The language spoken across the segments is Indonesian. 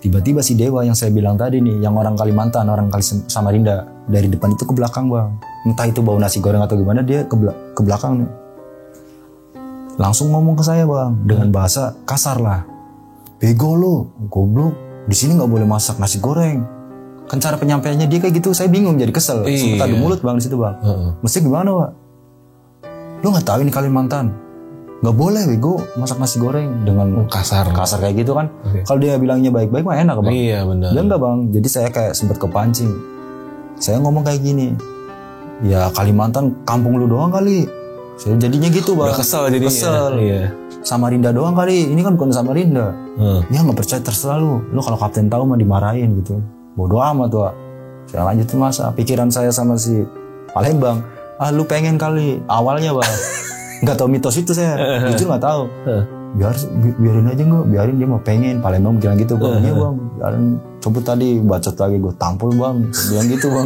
Tiba-tiba si Dewa yang saya bilang tadi nih, yang orang Kalimantan, orang Samarinda, dari depan itu ke belakang bang. Entah itu bau nasi goreng atau gimana, dia ke belakang nih. Langsung ngomong ke saya bang, dengan bahasa kasar lah. Bego lu, goblok, di sini nggak boleh masak nasi goreng. Kan cara penyampaiannya dia kayak gitu, saya bingung jadi kesel. Sempet adu mulut bang di situ bang. Mesti gimana pak? Lu nggak tahu ini Kalimantan? Nggak boleh bego masak nasi goreng dengan kasar kayak gitu kan. Kalau dia bilangnya baik-baik mah enak bang. Iya benar. Dia enggak bang, jadi saya kayak sempet kepancing. Saya ngomong kayak gini, ya Kalimantan kampung lu doang kali. Saya jadinya gitu bang. Udah kesel jadinya. Kesel. Iya. Samarinda doang kali, ini kan bukan Samarinda. Ya nggak percaya terserah lu kalau kapten tahu mah dimarahin gitu. Bodoh amat tuh. Saya lanjutin masa pikiran saya sama si Palembang. Lu pengen kali awalnya bang. Nggak tahu mitos itu saya, jujur nggak tahu. Biarin aja nggak, biarin dia mau pengen. Palembang bilang gitu bang, iya bang, biarin. Coba tadi bacot lagi gue tampol bang, bilang gitu bang.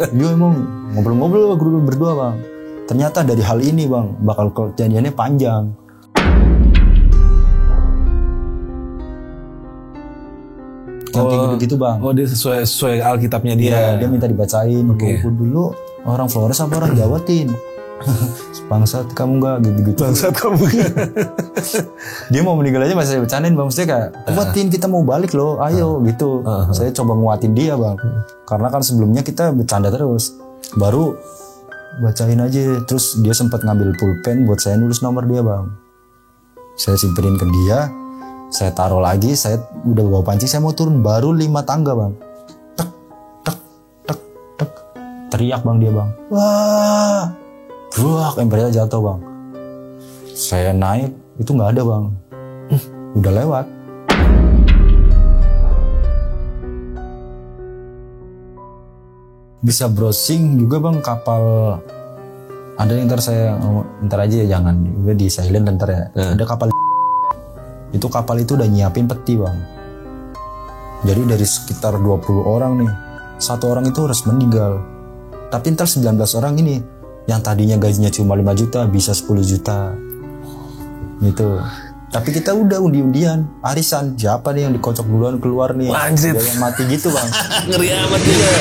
Iya emang ngobrol-ngobrol berdua bang. Ternyata dari hal ini bang, bakal kejadiannya panjang. Yang gitu bang. Oh dia sesuai Alkitabnya dia. Iya, dia minta dibacain. Dulu orang Flores apa orang Jawa tin? Bangsat kamu gak gitu-gitu. Bangsat kamu gak. Dia mau meninggal aja masih bercandain bang. Maksudnya kayak kuatin kita mau balik loh, ayo gitu. Saya coba nguatin dia bang. Karena kan sebelumnya kita bercanda terus. Baru bacain aja. Terus dia sempat ngambil pulpen buat saya nulis nomor dia bang. Saya simpenin ke dia. Saya taruh lagi. Saya udah bawa pancing, saya mau turun. Baru 5 tangga bang. Tek, tek, tek, tek. Teriak bang dia bang. Wah. Buak, embernya jatuh bang. Saya naik, itu nggak ada bang. Udah lewat. Bisa browsing juga bang kapal. Ada yang ntar aja ya jangan. Udah di silent ntar ya. Ada kapal. Itu kapal itu udah nyiapin peti bang. Jadi dari sekitar 20 orang nih, 1 orang itu harus meninggal. Tapi ntar 19 orang ini yang tadinya gajinya cuma 5 juta bisa 10 juta gitu. Tapi kita udah undi-undian arisan, siapa nih yang dikocok duluan keluar nih. Anjir. Dia yang mati gitu bang. Ngeri amat juga.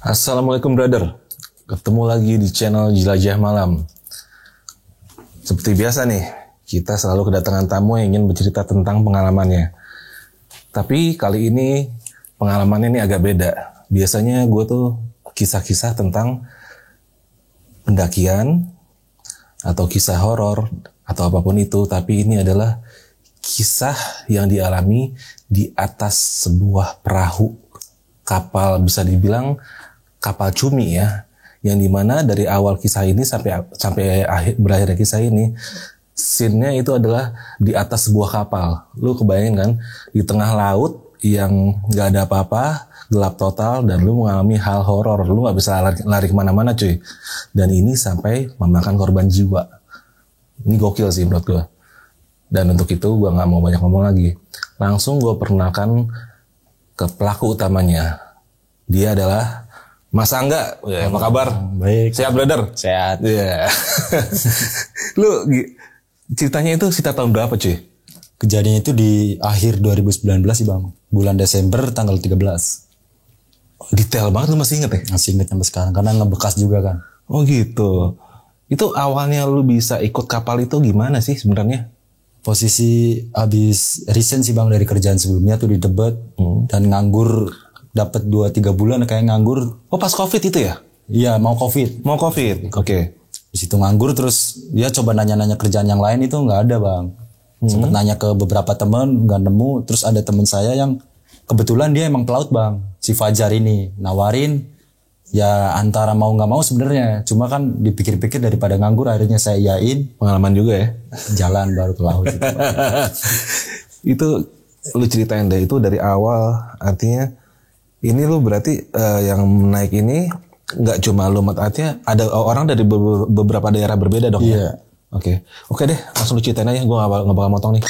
Assalamualaikum brother, ketemu lagi di channel Jelajah Malam. Seperti biasa nih, kita selalu kedatangan tamu yang ingin bercerita tentang pengalamannya. Tapi kali ini pengalamannya ini agak beda. Biasanya gue tuh kisah-kisah tentang pendakian atau kisah horor atau apapun itu, tapi ini adalah kisah yang dialami di atas sebuah perahu kapal, bisa dibilang kapal cumi ya, yang dimana dari awal kisah ini sampai berakhirnya kisah ini, scene-nya itu adalah di atas sebuah kapal. Lu kebayangin kan, di tengah laut yang nggak ada apa-apa, gelap total, dan lu mengalami hal horor. Lu nggak bisa lari kemana-mana cuy. Dan ini sampai memakan korban jiwa. Ini gokil sih menurut gue. Dan untuk itu gue nggak mau banyak ngomong lagi. Langsung gue perkenalkan ke pelaku utamanya. Dia adalah Mas Angga. Ya, apa kabar? Baik. Sehat brother? Sehat. Iya. Lu ceritanya itu sekitar tahun berapa cuy? Kejadiannya itu di akhir 2019 sih bang. Bulan Desember tanggal 13. Detail banget, lu masih inget ya? Masih inget sampai sekarang karena ngebekas juga kan. Oh gitu. Itu awalnya lu bisa ikut kapal itu gimana sih sebenarnya? Posisi abis resign sih bang dari kerjaan sebelumnya tuh di Tebet. Dan nganggur dapat 2-3 bulan kayak nganggur. Oh pas COVID itu ya? Iya mau COVID. Mau COVID, oke. Di situ nganggur terus dia coba nanya-nanya kerjaan yang lain itu nggak ada bang. Sempet nanya ke beberapa teman nggak nemu. Terus ada teman saya yang kebetulan dia emang pelaut bang, si Fajar ini nawarin Ya antara mau nggak mau sebenarnya, cuma kan dipikir-pikir daripada nganggur akhirnya saya iyain. Pengalaman juga ya. Jalan baru ke laut itu. Itu lu ceritain deh, itu dari awal, artinya ini lu berarti yang naik ini nggak cuma lu, artinya ada orang dari beberapa daerah berbeda dong. Iya. Ya? Oke deh, langsung lu ceritain aja, gue nggak bakal motong nih.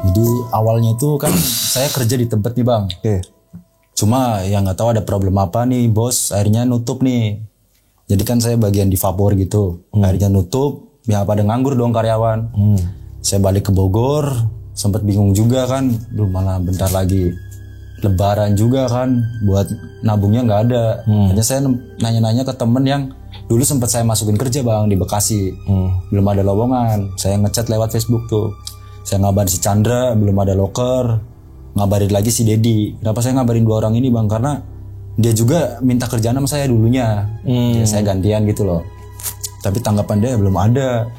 Jadi awalnya itu kan saya kerja di tempat nih bang. Cuma yang nggak tahu ada problem apa nih bos, akhirnya nutup nih. Jadi kan saya bagian di vapor gitu, akhirnya nutup. Ya pada nganggur dong karyawan. Saya balik ke Bogor, sempat bingung juga kan, mana bentar lagi Lebaran juga kan, buat nabungnya nggak ada. Akhirnya saya nanya-nanya ke temen yang dulu sempat saya masukin kerja bang di Bekasi, belum ada lowongan. Saya ngechat lewat Facebook tuh. Saya ngabarin si Chandra, belum ada loker. Ngabarin lagi si Dedi. Kenapa saya ngabarin dua orang ini bang? Karena dia juga minta kerjaan sama saya dulunya. Ya, saya gantian gitu loh. Tapi tanggapan dia belum ada.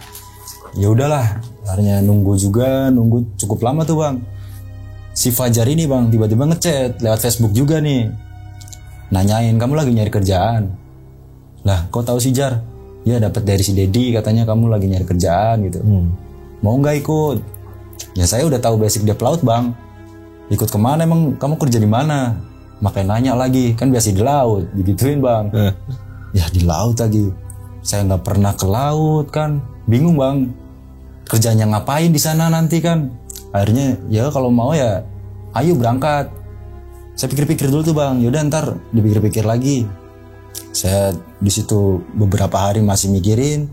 Ya udahlah, akhirnya nunggu cukup lama tuh bang. Si Fajar ini bang tiba-tiba ngechat lewat Facebook juga nih. Nanyain, kamu lagi nyari kerjaan? Lah, kok tahu sih Jar? Ya dapat dari si Dedi, katanya kamu lagi nyari kerjaan gitu. Mau nggak ikut? Ya saya udah tahu basic dia pelaut bang. Ikut kemana emang, kamu kerja di mana? Makanya nanya lagi, kan biasa di laut, digituin bang. Ya di laut lagi. Saya nggak pernah ke laut kan, bingung bang. Kerjanya ngapain di sana nanti kan? Akhirnya ya kalau mau ya, ayo berangkat. Saya pikir-pikir dulu tuh bang. Yaudah ntar dipikir-pikir lagi. Saya di situ beberapa hari masih mikirin.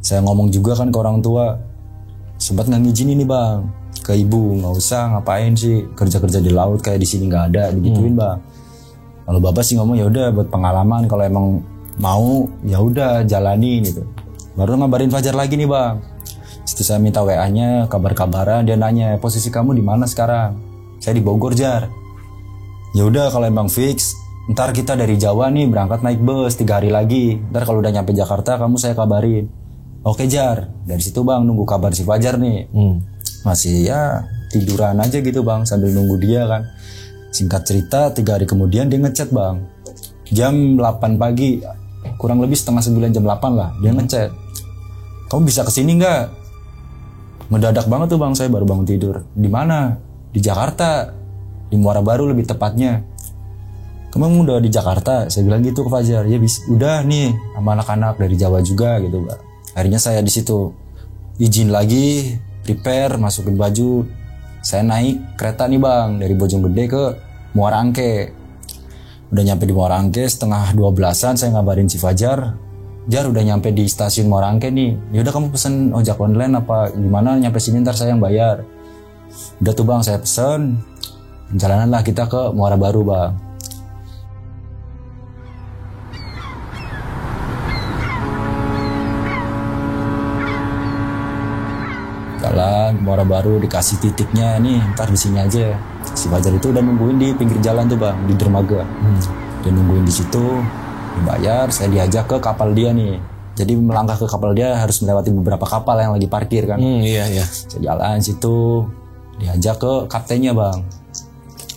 Saya ngomong juga kan ke orang tua. Sempat nggak ngizinin nih bang ke ibu, nggak usah ngapain sih kerja-kerja di laut kayak di sini nggak ada, digituin bang. Kalau bapak sih ngomong ya udah buat pengalaman, kalau emang mau ya udah jalani gitu. Baru ngabarin Fajar lagi nih bang. Setelah saya minta WA-nya, kabar-kabaran, dia nanya posisi kamu di mana sekarang? Saya di Bogor Jar. Ya udah kalau emang fix, ntar kita dari Jawa nih berangkat naik bus 3 hari lagi. Ntar kalau udah nyampe Jakarta kamu saya kabarin. Oke Jar, dari situ bang nunggu kabar si Fajar nih. Masih ya tiduran aja gitu bang sambil nunggu dia kan. Singkat cerita 3 hari kemudian dia ngechat bang. Jam 8 pagi, kurang lebih setengah 9 jam 8 lah dia ngechat. Kamu bisa kesini nggak? Ngedadak banget tuh bang, saya baru bangun tidur. Di mana? Di Jakarta, di Muara Baru lebih tepatnya. Kamu udah di Jakarta? Saya bilang gitu ke Fajar. Ya udah nih sama anak-anak dari Jawa juga gitu bang. Akhirnya saya di situ izin lagi, prepare, masukin baju. Saya naik kereta nih bang dari Bojonggede ke Muara Angke. Udah nyampe di Muara Angke setengah 12-an saya ngabarin si Fajar. Jar udah nyampe di stasiun Muara Angke nih. Ya udah kamu pesen ojek online apa gimana, nyampe sini ntar saya yang bayar. Udah tuh bang saya pesen. Perjalanan lah kita ke Muara Baru bang. Jalan Muara Baru dikasih titiknya nih, ntar di sini aja. Si Fajar itu udah nungguin di pinggir jalan tuh bang, di dermaga. Dia nungguin di situ, dibayar, saya diajak ke kapal dia nih. Jadi melangkah ke kapal dia harus melewati beberapa kapal yang lagi parkir kan. Iya. Saya jalan situ, diajak ke kaptennya bang.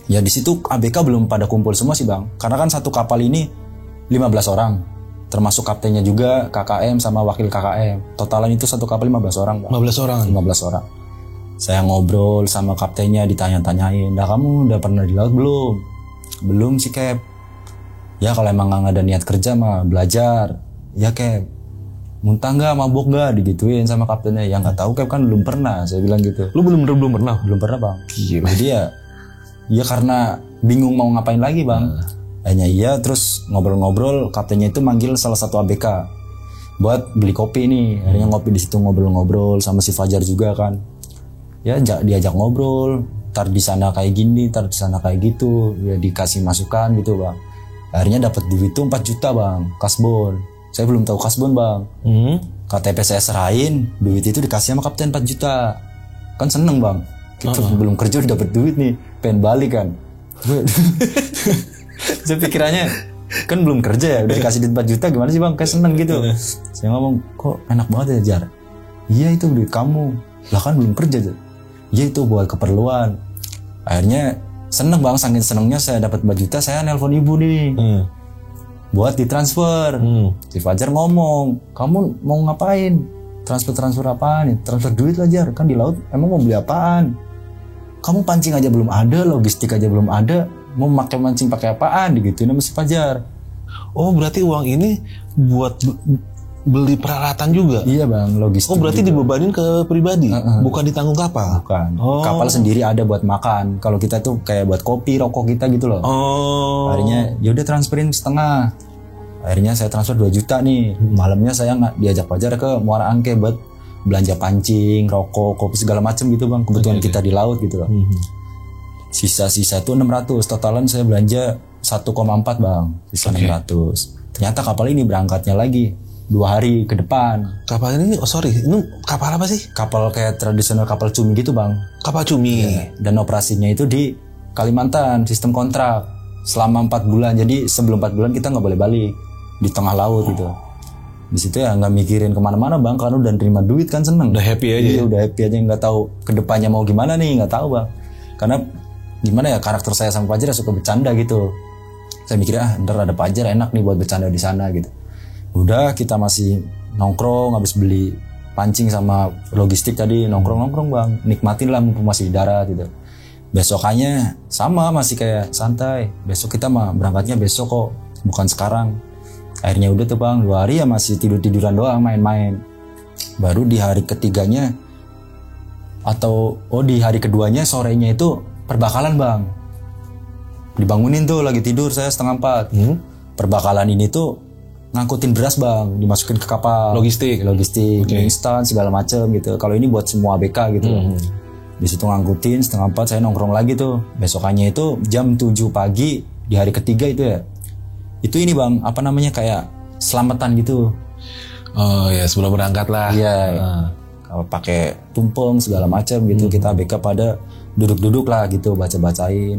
Ya di situ ABK belum pada kumpul semua sih bang, karena kan satu kapal ini 15 orang. Termasuk kaptennya juga, KKM sama wakil KKM. Totalan itu satu kapal 15 orang bang. 15 orang? 15 orang. Saya ngobrol sama kaptennya, ditanya-tanyain. Nah kamu udah pernah di laut belum? Belum sih Cap. Ya kalau emang gak ada niat kerja mah belajar. Ya Cap. Muntah gak, mabuk gak? Digituin sama kaptennya. Ya gak tahu Cap kan belum pernah. Saya bilang gitu. Lu belum pernah? Belum pernah bang. Gila. Jadi ya karena bingung mau ngapain lagi bang. Hanya iya, terus ngobrol-ngobrol, kaptennya itu manggil salah satu ABK buat beli kopi nih. Akhirnya ngopi di situ, ngobrol-ngobrol sama si Fajar juga kan. Ya diajak ngobrol, tar di sana kayak gini, tar di sana kayak gitu, ya dikasih masukan gitu bang. Akhirnya dapat duit tuh 4 juta bang, kasbon. Saya belum tahu kasbon bang. KTP saya serahin, duit itu dikasih sama kapten 4 juta. Kan seneng bang. Kita belum kerja udah dapat duit nih, pengen balik kan. Saya pikirannya kan belum kerja ya, udah dikasih duit 4 juta gimana sih bang? Kayak seneng gitu. Saya ngomong, kok enak banget ya Jar? Iya itu duit kamu. Lah kan belum kerja Jar. Iya itu buat keperluan. Akhirnya seneng bang, saking senengnya saya dapat 4 juta, saya nelpon ibu nih. Buat ditransfer. Si Fajar ngomong, kamu mau ngapain? Transfer apaan nih? Transfer duit lah Jar, kan di laut emang mau beli apaan? Kamu pancing aja belum ada, logistik aja belum ada, mau pakai mancing pakai apaan? Digituin sama si Fajar. Oh berarti uang ini buat beli peralatan juga? Iya bang, logistik. Oh berarti dibebanin ke pribadi, bukan ditanggung kapal? Bukan. Kapal sendiri ada buat makan. Kalau kita tuh kayak buat kopi, rokok kita gitu loh. Akhirnya ya udah transferin setengah. Akhirnya saya transfer 2 juta nih. Malamnya saya diajak Fajar ke Muara Angke buat belanja pancing, rokok, kopi segala macam gitu bang. Kebutuhan kita di laut gitu loh. Sisa-sisa tuh 600. Totalan saya belanja 1,4 bang. Sisa 600. Ternyata kapal ini berangkatnya lagi 2 hari ke depan. Kapal ini, ini kapal apa sih? Kapal kayak tradisional kapal cumi gitu bang. Kapal cumi. Ya, dan operasinya itu di Kalimantan, sistem kontrak selama 4 bulan. Jadi sebelum 4 bulan kita nggak boleh balik di tengah laut gitu. Di situ ya nggak mikirin kemana-mana bang, karena udah nerima duit kan seneng. Udah happy aja. Iya, udah happy aja, nggak tahu kedepannya mau gimana nih, nggak tahu bang. Karena gimana ya, karakter saya sama Fajar suka bercanda gitu. Saya mikir ntar ada Fajar enak nih buat bercanda di sana gitu. Udah kita masih nongkrong habis beli pancing sama logistik tadi, nongkrong bang, nikmatin lah mumpung masih di darat gitu. Besokannya sama masih kayak santai, besok kita mah berangkatnya besok kok, bukan sekarang. Akhirnya udah tuh bang, 2 hari ya masih tiduran doang, main-main. Baru di hari ketiganya di hari keduanya sorenya itu perbakalan bang. Dibangunin tuh lagi tidur saya 3:30. Perbakalan ini tuh ngangkutin beras bang, dimasukin ke kapal. Logistik, instan segala macem gitu. Kalau ini buat semua ABK gitu. Di situ ngangkutin 3:30, saya nongkrong lagi tuh. Besokannya itu jam 7 pagi di hari ketiga itu ya. Itu ini bang, apa namanya, kayak selamatan gitu. Oh ya, sebelum berangkat lah. Iya. Kalau pakai tumpeng segala macam gitu, kita ABK pada duduk-duduk lah gitu, baca-bacain.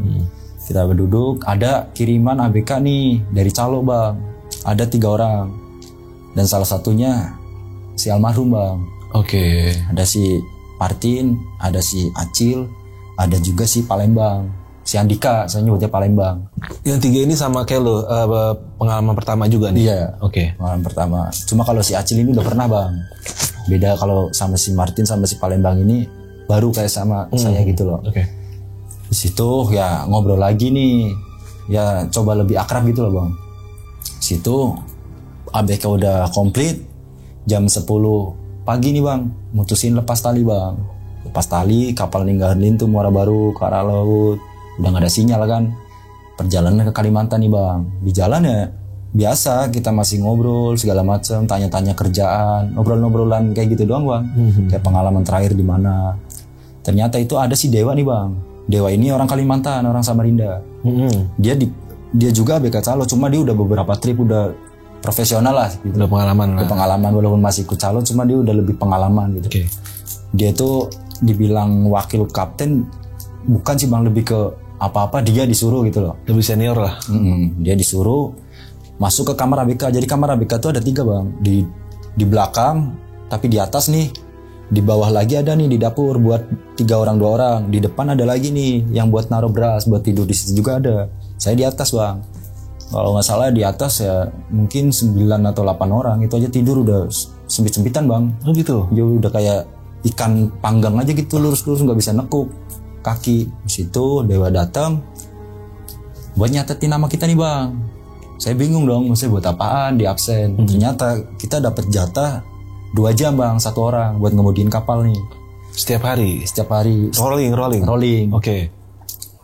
Kita berduduk, ada kiriman ABK nih dari Calo bang. Ada 3 orang. Dan salah satunya si almarhum bang. Oke. Ada si Martin, ada si Acil, ada juga si Palembang. Si Andika, saya nyebutnya Palembang. Yang 3 ini sama kayak lo, pengalaman pertama juga nih? Iya. Oke. Pengalaman pertama. Cuma kalau si Acil ini udah pernah bang. Beda kalau sama si Martin sama si Palembang ini baru kayak sama saya gitu loh. Oke. Di situ ya ngobrol lagi nih. Ya coba lebih akrab gitu loh bang. Situ ABK udah komplit. Jam 10 pagi nih bang, mutusin lepas tali bang. Lepas tali, kapal ninggalin tuh Muara Baru ke arah laut. Udah gak ada sinyal kan. Perjalanan ke Kalimantan nih bang. Di jalan ya biasa kita masih ngobrol segala macam, tanya-tanya kerjaan, ngobrol-ngobrolan kayak gitu doang bang. Kayak pengalaman terakhir di mana. Ternyata itu ada si Dewa nih bang. Dewa ini orang Kalimantan, orang Samarinda. Dia juga ABK Calo, cuma dia udah beberapa trip, udah profesional lah gitu. Udah pengalaman lah. Udah pengalaman, walaupun masih ikut Calo, cuma dia udah lebih pengalaman gitu. Okay. Dia tuh dibilang wakil kapten, bukan sih bang, lebih ke apa-apa dia disuruh gitu loh. Lebih senior lah. Dia disuruh masuk ke kamar ABK. Jadi kamar ABK tuh ada 3 bang. Di belakang, tapi di atas nih. Di bawah lagi ada nih di dapur buat 3 orang 2 orang. Di depan ada lagi nih yang buat naruh beras, buat tidur di situ juga ada. Saya di atas bang. Kalau nggak salah di atas ya mungkin 9 atau 8 orang. Itu aja tidur udah sempit-sempitan bang. Oh gitu? Ya udah kayak ikan panggang aja gitu, lurus-lurus, nggak bisa nekuk kaki. Di situ Dewa datang buat nyatetin nama kita nih bang. Saya bingung dong, maksudnya buat apaan di absen. Ternyata kita dapat jatah 2 jam bang, 1 orang buat ngemudiin kapal nih. Setiap hari? Setiap hari. Rolling. Oke.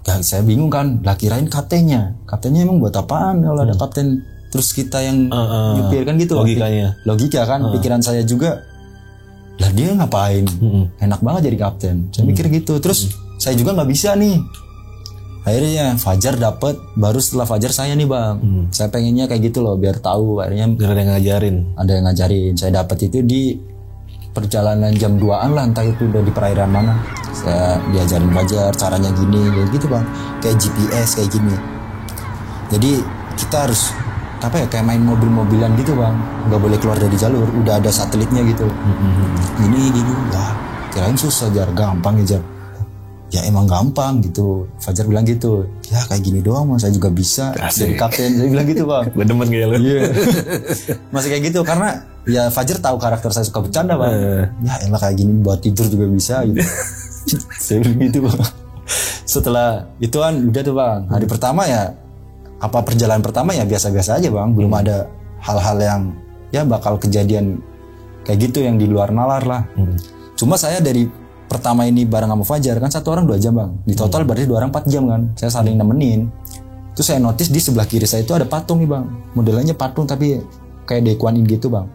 Dan saya bingung kan, lah kirain kaptennya emang buat apaan kalau ada kapten terus kita yang nyupir kan gitu. Logikanya. Logika kan, pikiran saya juga. Lah dia ngapain? Enak banget jadi kapten. Saya mikir gitu. Terus saya juga nggak bisa nih. Akhirnya Fajar dapat, baru setelah Fajar saya nih bang. Saya pengennya kayak gitu loh, biar tahu. Akhirnya Biar ada yang ngajarin. ada yang ngajarin. Saya dapat itu di perjalanan jam 2-an lah, entah itu udah di perairan mana. Saya diajarin Fajar caranya gini, kayak gitu bang. Kayak GPS kayak gini. Jadi kita harus apa ya, kayak main mobil-mobilan gitu bang. Nggak boleh keluar dari jalur. Udah ada satelitnya gitu. Gini. Wah, kirain susah Jar, gampang ya Jar. Ya emang gampang gitu. Fajar bilang gitu. Ya kayak gini doang mas, saya juga bisa jadi kapten. Saya bilang gitu bang. Gue demen kayak lu. Iya. Masih kayak gitu karena ya Fajar tahu karakter saya suka bercanda bang. Ya elah kayak gini buat tidur juga bisa gitu. Saya bilang gitu bang. Setelah itu kan udah tuh bang. Hari pertama ya, apa perjalanan pertama ya biasa-biasa aja bang. Belum ada hal-hal yang ya bakal kejadian kayak gitu yang di luar nalar lah. Cuma saya dari pertama ini bareng sama Fajar kan 1 orang 2 jam bang. Di total berarti 2 orang 4 jam kan. Saya saling nemenin. Terus saya notice di sebelah kiri saya itu ada patung nih bang. Modelnya patung tapi kayak Dae gitu bang.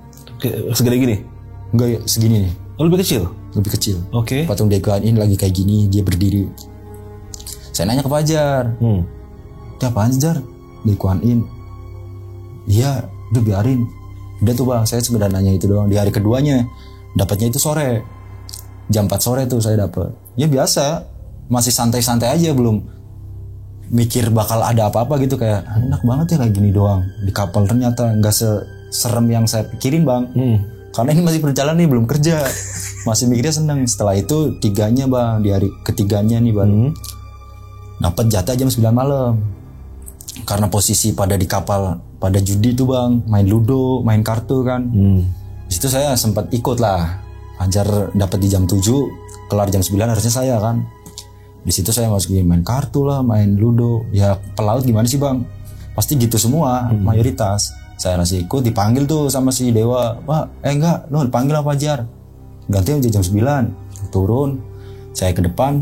Segede gini? Enggak ya, segini nih. Oh, lebih kecil? Lebih kecil. Oke. Patung Dae lagi kayak gini, dia berdiri. Saya nanya ke Fajar. Itu apaan Jar? Dae Iya, udah biarin. Udah tuh bang, saya sebenarnya nanya itu doang. Di hari keduanya dapatnya itu sore. Jam 4 sore tuh saya dapet. Ya biasa, masih santai-santai aja, belum mikir bakal ada apa-apa gitu. Kayak enak banget ya kayak gini doang di kapal. Ternyata nggak serem yang saya pikirin bang. Karena ini masih berjalan nih, belum kerja. Masih mikirnya seneng. Setelah itu 3-nya bang, di hari ketiganya nih bang, dapat jatah jam 9 malam. Karena posisi pada di kapal pada judi tuh bang, main ludo, main kartu kan. Di situ saya sempat ikut lah. Fajar dapat di jam 7, kelar jam 9 harusnya saya kan. Di situ saya masukin main kartu lah, main ludo. Ya pelaut gimana sih bang? Pasti gitu semua, mayoritas. Saya masih ikut, dipanggil tuh sama si Dewa. Pak, enggak, lo dipanggil apa Fajar? Ganti aja jam 9. Turun, saya ke depan.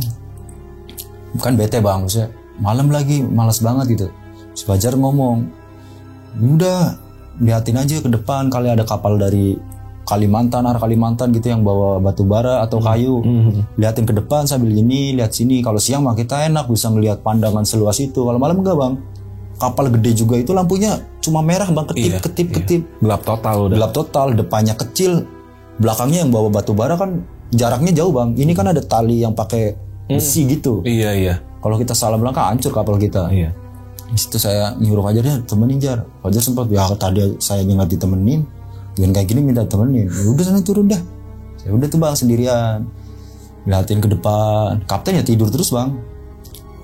Bukan bete bang, maksudnya malam lagi, malas banget gitu. Si Fajar ngomong, udah liatin aja ke depan, kali ada kapal dari Kalimantan, arah Kalimantan gitu yang bawa batu bara atau kayu. Liatin ke depan sambil gini, lihat sini. Kalau siang mah kita enak bisa ngelihat pandangan seluas itu. Kalau malam enggak bang. Kapal gede juga itu lampunya cuma merah bang, ketip. Gelap total udah. Gelap total, depannya kecil, belakangnya yang bawa batu bara kan jaraknya jauh bang. Ini kan ada tali yang pakai besi gitu. Iya. Kalau kita salah melangkah hancur kapal kita. Iya. Di situ saya nyuruh Fajar ya temenin Jar. Fajar sempat ya tadi saya nggak ditemenin. Dengan kayak gini minta temenin. Ya udah sana turun dah. Saya udah tuh bang sendirian. Liatin ke depan. Kapten ya tidur terus bang.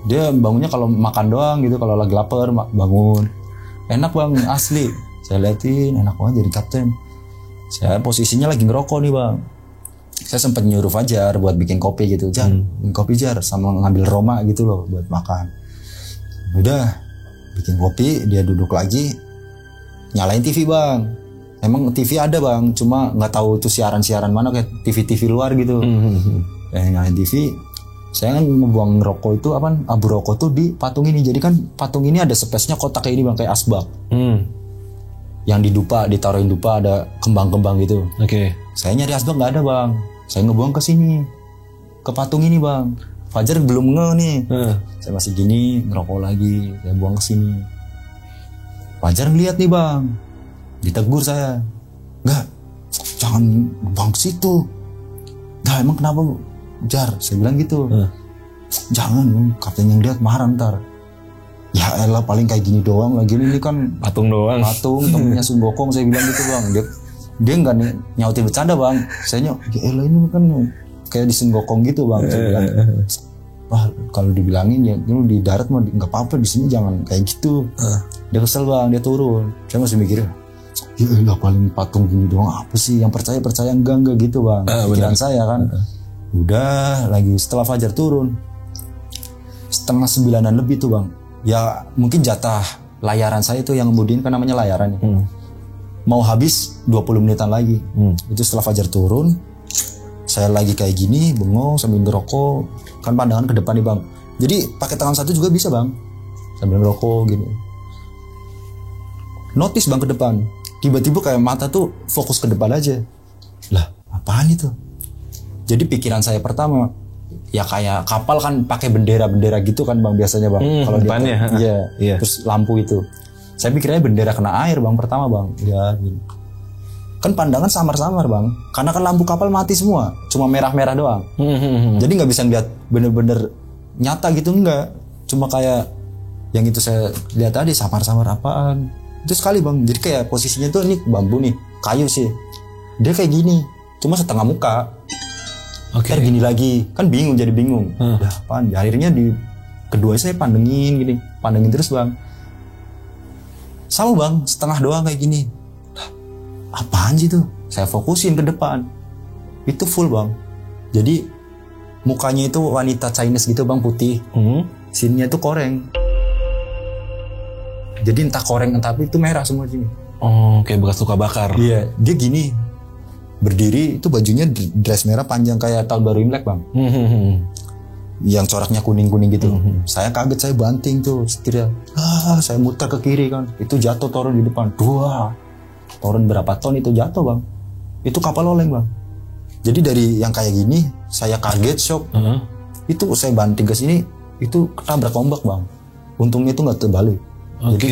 Dia bangunnya kalau makan doang gitu. Kalau lagi lapar bangun. Enak bang asli. Saya liatin enak banget jadi kapten. Saya posisinya lagi ngerokok nih bang. Saya sempat nyuruh Fajar buat bikin kopi gitu. Jar, bikin kopi Jar. Sama ngambil Roma gitu loh buat makan. Udah bikin kopi. Dia duduk lagi. Nyalain TV bang. Emang TV ada bang, cuma nggak tahu tuh siaran-siaran mana kayak TV luar gitu. Nyalain TV, saya kan ngebuang rokok itu apa? Abu rokok tuh di patung ini. Jadi kan patung ini ada space-nya kotak kayak ini bang, kayak asbak. Yang di dupa, ditaruhin dupa ada kembang-kembang gitu. Oke. Saya nyari asbak nggak ada bang. Saya ngebuang ke sini, ke patung ini bang. Fajar belum nih. Saya masih gini ngerokok lagi, saya buang ke sini. Fajar ngeliat nih bang. Ditegur saya, enggak, jangan buang ke situ. Dah emang kenapa Jar? Saya bilang gitu. Jangan, kapten yang lihat marah ntar. Ya elah paling kayak gini doang lagi ini kan patung doang. Patung temennya Sun Gokong, saya bilang gitu bang. Dia nggak nyautin bercanda bang. Saya ya elah ini kan kayak di Sun Gokong gitu bang. Saya bilang, wah kalau dibilangin ya lu di darat mah nggak apa-apa, di sini jangan kayak gitu. Dia kesel bang, dia turun. Saya masih mikir. Ya elah paling patung gini doang apa sih, yang percaya enggak gitu bang. Pikiran saya kan. Udah lagi setelah Fajar turun 8:30 lebih tuh bang. Ya mungkin jatah layaran saya tuh yang ngemudiin kan namanya layaran. Mau habis 20 menitan lagi. Itu setelah Fajar turun. Saya lagi kayak gini bengong sambil ngerokok. Kan pandangan ke depan nih bang. Jadi pakai tangan satu juga bisa bang. Sambil ngerokok gini. Notice bang ke depan. Tiba-tiba kayak mata tuh fokus ke depan aja. Lah apaan itu? Jadi pikiran saya pertama, ya kayak kapal kan pakai bendera-bendera gitu kan bang biasanya bang. Kalau depannya, iya. Terus lampu itu, saya pikirnya bendera kena air bang pertama bang. Ya, gini. Kan pandangan samar-samar bang, karena kan lampu kapal mati semua, cuma merah-merah doang. Jadi nggak bisa lihat bener-bener nyata gitu enggak, cuma kayak yang itu saya lihat tadi samar-samar apaan. Itu sekali bang, jadi kayak posisinya tuh ini bambu nih, kayu sih, dia kayak gini, cuma setengah muka. Ntar gini lagi, kan bingung jadi bingung. Udah apaan? Akhirnya di kedua saya pandengin terus bang. Sama bang, setengah doang kayak gini. Apaan sih tuh? Saya fokusin ke depan. Itu full bang. Jadi mukanya itu wanita Chinese gitu bang, putih. Sininya tuh koreng. Jadi entah koreng entah apa itu merah semua sini. Oh, kayak bekas luka bakar. Iya, dia gini. Berdiri itu bajunya dress merah panjang kayak tahun baru Imlek bang. Yang coraknya kuning-kuning gitu. Saya kaget, saya banting tuh setirnya. Saya muter ke kiri kan. Itu jatuh turun di depan. Turun berapa ton itu jatuh bang. Itu kapal oleng bang. Jadi dari yang kayak gini saya kaget, shock. Itu saya banting ke sini, itu ketabrak ombak bang. Untungnya itu nggak terbalik. Jadi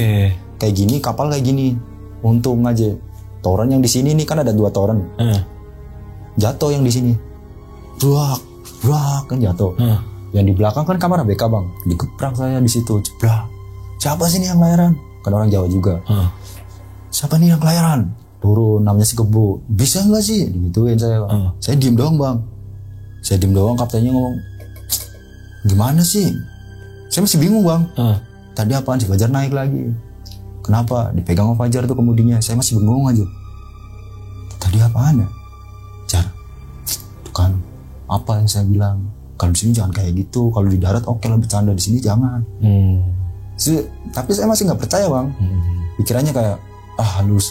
kayak gini, kapal kayak gini. Untung aja. Toren yang di sini nih kan ada 2 toren. Jatuh yang di sini. Brak kan jatuh. Yang di belakang kan kamar ABK bang. Digebrak saya di situ. Jebrak. Siapa sih nih yang layaran? Kan orang Jawa juga. Siapa nih yang kelayaran? Turun, namanya si Kebo. Bisa nggak sih? Digituin saya bang. Saya diem doang bang. Saya diem doang, kaptennya ngomong, gimana sih? Saya masih bingung bang. Tadi apaan? Si Fajar naik lagi. Kenapa? Dipegang sama Fajar tuh kemudinya. Saya masih bingung aja. Tadi apaan ya? Jar, tuh kan apa yang saya bilang? Kalau di sini jangan kayak gitu. Kalau di darat oke lah bercanda, di sini jangan. Tapi saya masih nggak percaya bang. Pikirannya kayak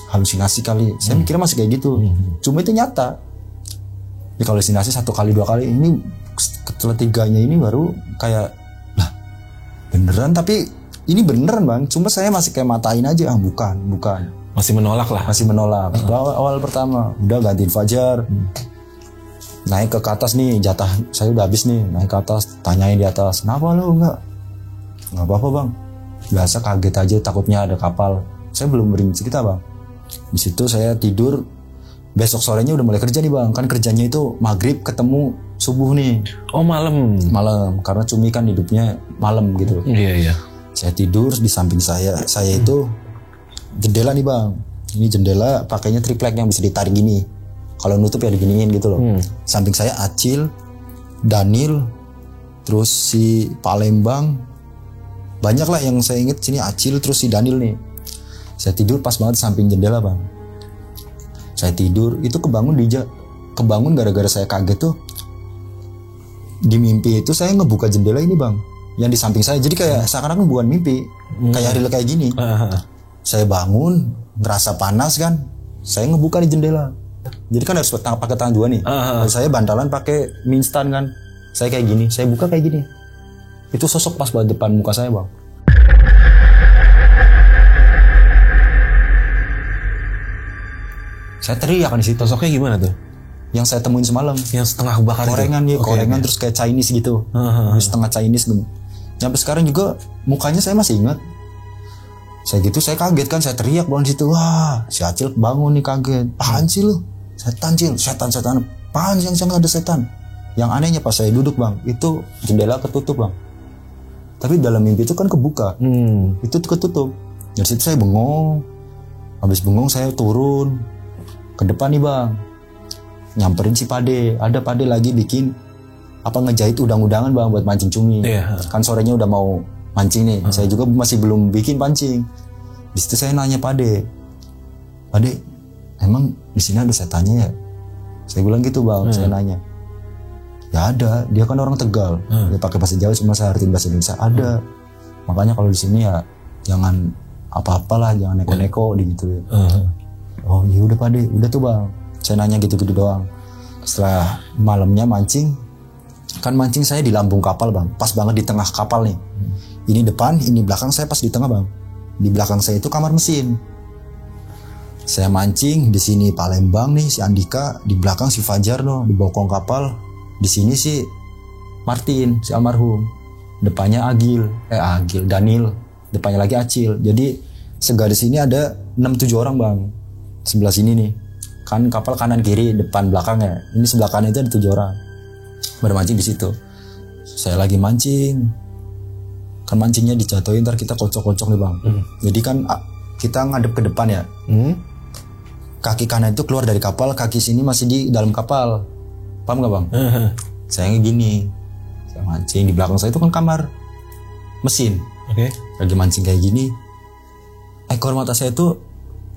halusinasi kali. Saya mikirnya masih kayak gitu. Cuma itu nyata. Ya kalau halusinasi 1 kali 2 kali, ini setelah 3-nya ini baru kayak lah beneran. Tapi ini beneran bang. Cuma saya masih kayak matain aja. Bukan. Masih menolak lah. Masih menolak. Awal pertama udah gantiin Fajar. Naik ke atas nih, jatah saya udah habis nih. Naik ke atas, tanyain di atas, kenapa lo nggak apa-apa bang. Biasa kaget aja, takutnya ada kapal. Saya belum berinci cerita bang. Di situ saya tidur. Besok sorenya udah mulai kerja nih bang. Kan kerjanya itu maghrib ketemu subuh nih. Oh malam. Karena Cumi kan hidupnya malam gitu. Iya. Saya tidur di samping saya itu jendela nih bang. Ini jendela pakainya triplek yang bisa ditarik gini. Kalau nutup ya diginiin gitu loh. Samping saya Acil, Daniel, terus si Palembang. Banyak lah yang saya inget sini, Acil terus si Daniel nih. Saya tidur pas banget samping jendela bang. Saya tidur itu kebangun gara-gara saya kaget tuh. Di mimpi itu saya ngebuka jendela ini bang, yang di samping saya. Jadi kayak seakan-akan bukan mimpi, kayak real kayak gini. Saya bangun, ngerasa panas kan. Saya ngebuka di jendela. Jadi kan harus pakai tangan 2 nih. Saya bantalan pakai mie instan kan. Saya kayak gini, saya buka kayak gini. Itu sosok pas banget depan muka saya bang. Saya teriak kan di situ. Sosoknya gimana tuh? Yang saya temuin semalam. Yang setengah bakar korengan itu? Korengan terus kayak Chinese gitu. Setengah Chinese. Sampai sekarang juga mukanya saya masih ingat. Saya gitu, saya kaget kan, saya teriak bangun situ. Wah, si Acil bangun nih kaget. Apaan sih lu? Setan Cil, setan. Apaan sih yang ada setan? Yang anehnya pas saya duduk bang, itu jendela ketutup bang. Tapi dalam mimpi itu kan kebuka. Itu ketutup. Dari situ saya bengong. Habis bengong saya turun ke depan nih bang, nyamperin si Pade. Ada Pade lagi bikin ngejahit udang-udangan bang buat mancing cumi. Kan sorenya udah mau mancing nih. Saya juga masih belum bikin pancing. Di situ saya nanya Pade, emang di sini ada setannya ya? Saya bilang gitu bang. Saya nanya, ya ada. Dia kan orang Tegal. Dia pakai bahasa Jawa, cuma saya artiin bahasa Indonesia. Ada. Makanya kalau di sini ya jangan apa-apalah, jangan neko-neko gitu. Oh ya udah Pade, udah tuh bang. Saya nanya gitu-gitu doang. Setelah malamnya mancing, kan mancing saya di lambung kapal bang, pas banget di tengah kapal nih. Ini depan, ini belakang, saya pas di tengah bang. Di belakang saya itu kamar mesin. Saya mancing di sini Palembang nih si Andika, di belakang si Fajar loh di bokong kapal. Di sini si Martin, si almarhum. Depannya Agil, Daniel. Depannya lagi Acil. Jadi segaris ini ada 6-7 orang bang. Sebelah sini nih. Kan kapal kanan kiri, depan belakangnya. Ini sebelah kanan itu ada 7 orang. Bermancing di situ. Saya lagi mancing. Kan mancingnya dijatuhin, ntar kita kocok-kocok nih bang. Jadi kan kita ngadep ke depan ya. Kaki kanan itu keluar dari kapal, kaki sini masih di dalam kapal. Paham gak bang? Saya gini. Saya mancing, di belakang saya itu kan kamar mesin. Lagi mancing kayak gini. Ekor mata saya tuh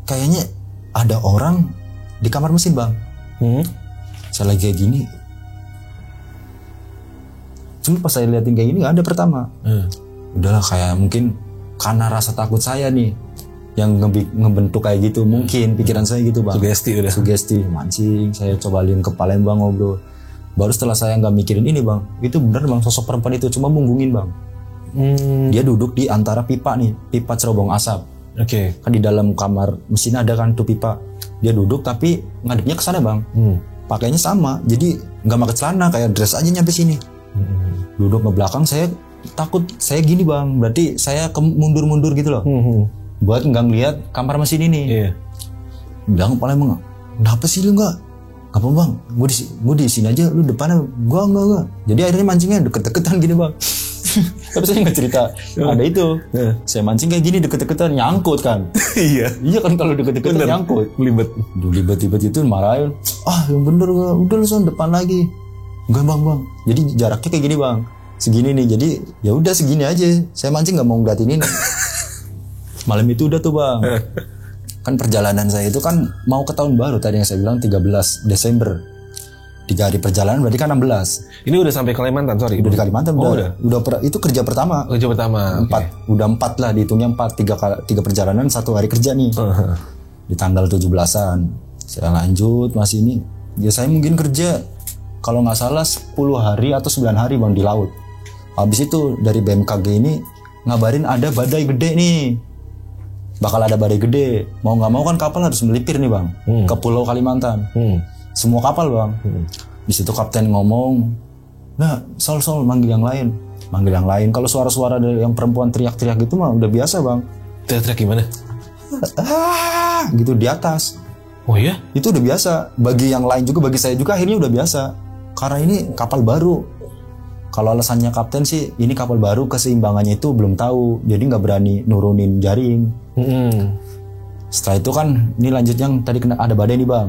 kayaknya ada orang di kamar mesin bang. Saya lagi kayak gini. Cuma pas saya liatin kayak gini gak ada pertama. Udahlah kayak mungkin karena rasa takut saya nih yang ngebentuk kayak gitu. Mungkin pikiran saya gitu bang. Sugesti mancing. Saya coba liin ke Palembang ngobrol. Baru setelah saya nggak mikirin ini bang, itu bener bang, sosok perempuan itu cuma munggungin bang. Dia duduk di antara pipa nih, pipa cerobong asap. Kan di dalam kamar mesin ada kan tuh pipa. Dia duduk tapi ngadepnya ke sana bang. Pakainya sama, jadi nggak pakai celana, kayak dress aja nyampe sini. Duduk ke belakang, saya takut, saya gini bang, berarti saya mundur-mundur gitu loh. Buat nggak ngeliat kamar mesin ini. Bilang Palembang, kenapa sih lu nggak? Apa bang, gue di sini aja, lu depannya, gue enggak. Jadi akhirnya mancingnya deket-deketan gini bang. Tapi saya nggak cerita ada itu. Saya mancing kayak gini deket-deketan, nyangkut kan. Iya kan kalau deket-deketan nyangkut. Libet itu marahin. Yang bener gak, udah lu son depan lagi. Enggak bang. Jadi jaraknya kayak gini bang, segini nih. Jadi ya udah segini aja. Saya mancing nggak mau ngeliatin ini. Malam itu udah tuh bang. Kan perjalanan saya itu kan mau ke tahun baru tadi yang saya bilang 13 Desember. 3 hari perjalanan berarti kan 16. Ini udah sampai Kalimantan, sorry. Udah di Kalimantan udah. Itu kerja pertama. 4. Udah 4 lah, dihitungnya 4. 3 perjalanan 1 hari kerja nih. Di tanggal 17-an. Saya lanjut masih ini. Ya saya mungkin kerja kalau nggak salah 10 hari atau 9 hari bang di laut. Habis itu dari BMKG ini ngabarin ada badai gede nih. Bakal ada badai gede. Mau nggak mau kan kapal harus melipir nih bang ke Pulau Kalimantan. Semua kapal bang. Di situ kapten ngomong, nah Sol manggil yang lain. Kalau suara-suara dari yang perempuan teriak-teriak gitu mah udah biasa bang. Teriak gimana? Gitu di atas. Oh iya? Itu udah biasa. Bagi yang lain juga, bagi saya juga akhirnya udah biasa. Karena ini kapal baru. Kalau alasannya kapten sih, ini kapal baru, keseimbangannya itu belum tahu, jadi nggak berani nurunin jaring. Setelah itu kan, ini lanjut yang tadi kena ada badai nih bang.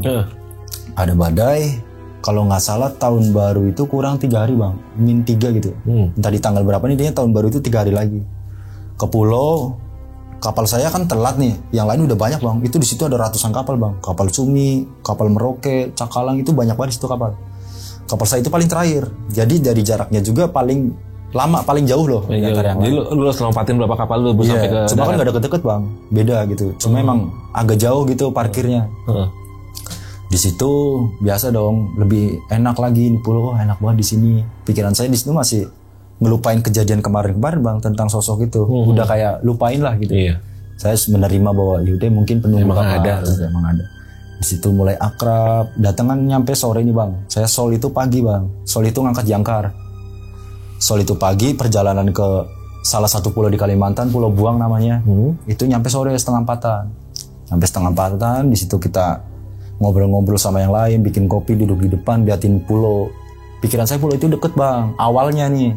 Ada badai, kalau nggak salah tahun baru itu kurang 3 hari bang, -3 gitu. Entah di tanggal berapa nih, dia tahun baru itu 3 hari lagi. Ke pulau, kapal saya kan telat nih, yang lain udah banyak bang. Itu di situ ada ratusan kapal bang, kapal Cumi, kapal Merauke, Cakalang itu banyak banget di situ kapal. Kapal saya itu paling terakhir, jadi dari jaraknya juga paling lama, paling jauh loh. Jadi lu harus lompatin berapa kapal lu sampai ke cuma kan gak deket-deket bang, beda gitu. Cuma emang agak jauh gitu parkirnya. Di situ biasa dong, lebih enak lagi di pulau, enak banget di sini. Pikiran saya di situ masih ngelupain kejadian kemarin bang tentang sosok itu. Udah kayak lupain lah gitu. Saya menerima bahwa yaudah mungkin penunggu emang ada. Di situ mulai akrab, datangan nyampe sore nih bang. Saya sol itu pagi bang. Sol itu ngangkat jangkar. Sol itu pagi, perjalanan ke salah satu pulau di Kalimantan, Pulau Buang namanya. Itu nyampe sore 3:30. Sampai 3:30, di situ kita ngobrol-ngobrol sama yang lain, bikin kopi, duduk di depan, liatin pulau. Pikiran saya pulau itu deket bang, awalnya nih.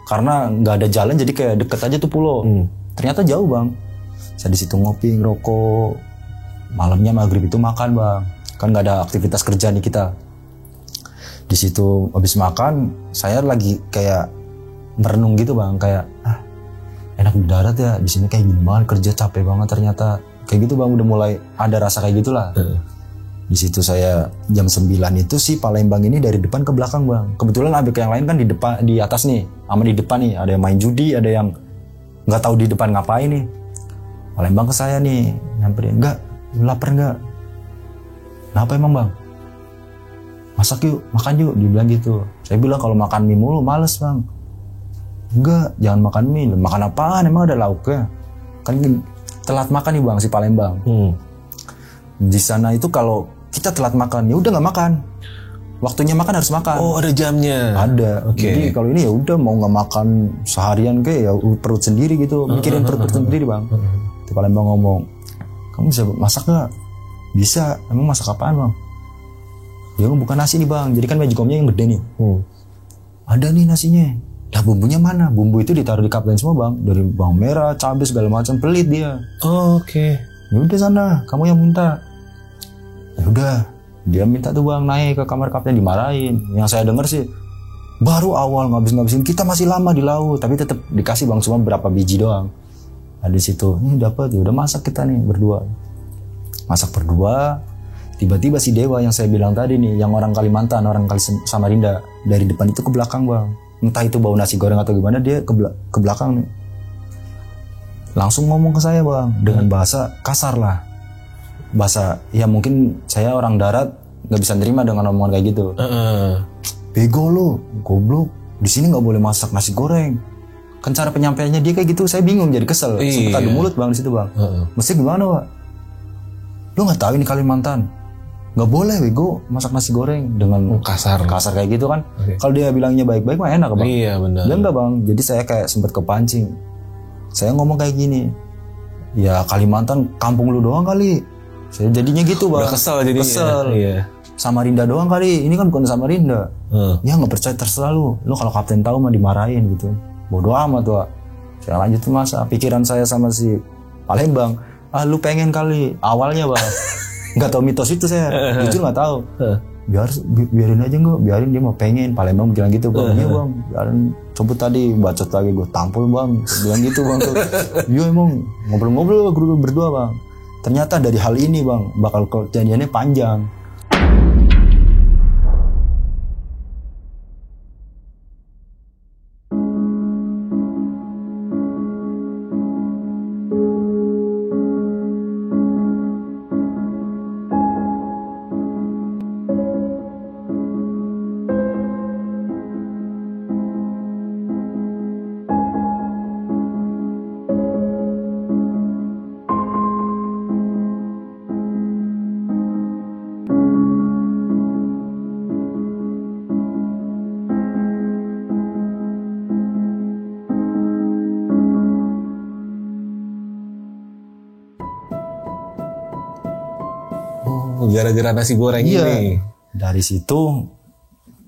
Karena nggak ada jalan, jadi kayak deket aja tuh pulau. Ternyata jauh bang. Saya di situ ngopi, ngerokok. Malamnya maghrib itu makan bang, kan nggak ada aktivitas kerja nih kita. Di situ habis makan, saya lagi kayak merenung gitu bang, kayak enak di darat ya, di sini kayak gini banget, kerja capek banget ternyata, kayak gitu bang, udah mulai ada rasa kayak gitulah. Di situ saya jam 9 itu sih Palembang ini dari depan ke belakang bang. Kebetulan abg yang lain kan di depan, di atas nih, sama di depan nih, ada yang main judi, ada yang nggak tahu di depan ngapain nih. Palembang ke saya nih, nyamperin, enggak. Lapar nggak? Kenapa emang bang? Masak yuk, makan yuk, dibilang gitu. Saya bilang kalau makan mie mulu males bang. Enggak, jangan makan mie. Makan apaan? Emang ada lauknya? Kan telat makan nih bang si Palembang. Di sana itu kalau kita telat makan, ya udah nggak makan. waktunya makan harus makan. Oh, ada jamnya. Ada. Jadi kalau ini ya udah mau nggak makan seharian kayak ya perut sendiri gitu, mikirin perut sendiri bang. Itu Palembang ngomong, kamu bisa masak nggak? Bisa. Emang masak apaan bang? Ya bukan nasi nih bang. Jadi kan magicomnya yang gede nih. Ada nih nasinya. Lah bumbunya mana? Bumbu itu ditaruh di kapten semua bang. Dari bawang merah, cabai segala macam, pelit dia. Oke. Ya udah sana, kamu yang minta. Ya udah. Dia minta tuh bang naik ke kamar kapten, dimarahin. Yang saya dengar sih baru awal ngabisin kita masih lama di laut, tapi tetap dikasih bang cuma berapa biji doang. Nah di situ ini dapat ya udah masak kita nih berdua. Masak berdua. Tiba-tiba si Dewa yang saya bilang tadi nih, yang orang Kalimantan, orang Samarinda, dari depan itu ke belakang bang. Entah itu bau nasi goreng atau gimana, dia ke belakang nih. Langsung ngomong ke saya bang dengan bahasa kasar lah. Bahasa ya mungkin saya orang darat nggak bisa nerima dengan omongan kayak gitu. Bego lo, goblok, di sini nggak boleh masak nasi goreng. Kan cara penyampaiannya dia kayak gitu, saya bingung jadi kesel. Sempet adu mulut bang di situ bang. Mesti gimana pak? Lo nggak tahu ini Kalimantan, nggak boleh bego masak nasi goreng dengan kasar kayak gitu kan. Kalau dia bilangnya baik-baik mah enak bang. Iya benar. Dia enggak bang, jadi saya kayak sempet kepancing. Saya ngomong kayak gini, ya Kalimantan kampung lu doang kali. Saya jadinya gitu bang. Udah kesel jadinya. Kesel. Iya. Samarinda doang kali. Ini kan bukan Samarinda. Ya nggak percaya terserah lu. Lu kalau kapten tahu mah dimarahin gitu. Bodoh amat tuh. Saya lanjutin masa. Pikiran saya sama si Palembang. Lu pengen kali. Awalnya bang. Nggak tahu mitos itu saya. Jujur nggak tahu. Biarin aja nggak. Biarin dia mau pengen. Palembang bilang gitu bang. Iya bang. Biarin. Coba tadi bacot lagi gue tampol bang. Bilang gitu bang. Iya emang ngobrol-ngobrol berdua bang. Ternyata dari hal ini bang, bakal kejadiannya panjang. Gara-gara nasi goreng ini. Dari situ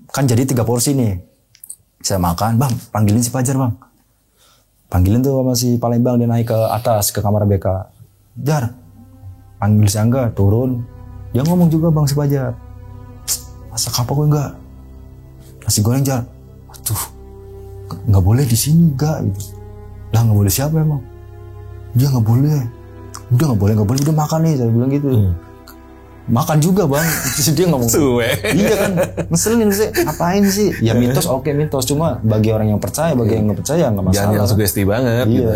kan jadi 3 porsi nih. Saya makan, bang panggilin si Fajar bang. Panggilin tuh sama si Palembang, dia naik ke atas ke kamar BK. Jar, panggil si Angga turun. Dia ngomong juga bang si Fajar. Masak apa gue enggak? Nasi goreng Jar. Aduh, nggak boleh di sini enggak gitu. Lah nggak boleh siapa emang? Dia nggak boleh. Udah nggak boleh udah makan nih, saya bilang gitu. Makan juga bang, terus dia ngomong iya kan, ngeselin sih, apain sih? Ya mitos oke mitos, cuma bagi orang yang percaya, bagi yang nggak percaya nggak masalah. Jangan sugesti banget. Iya, gitu.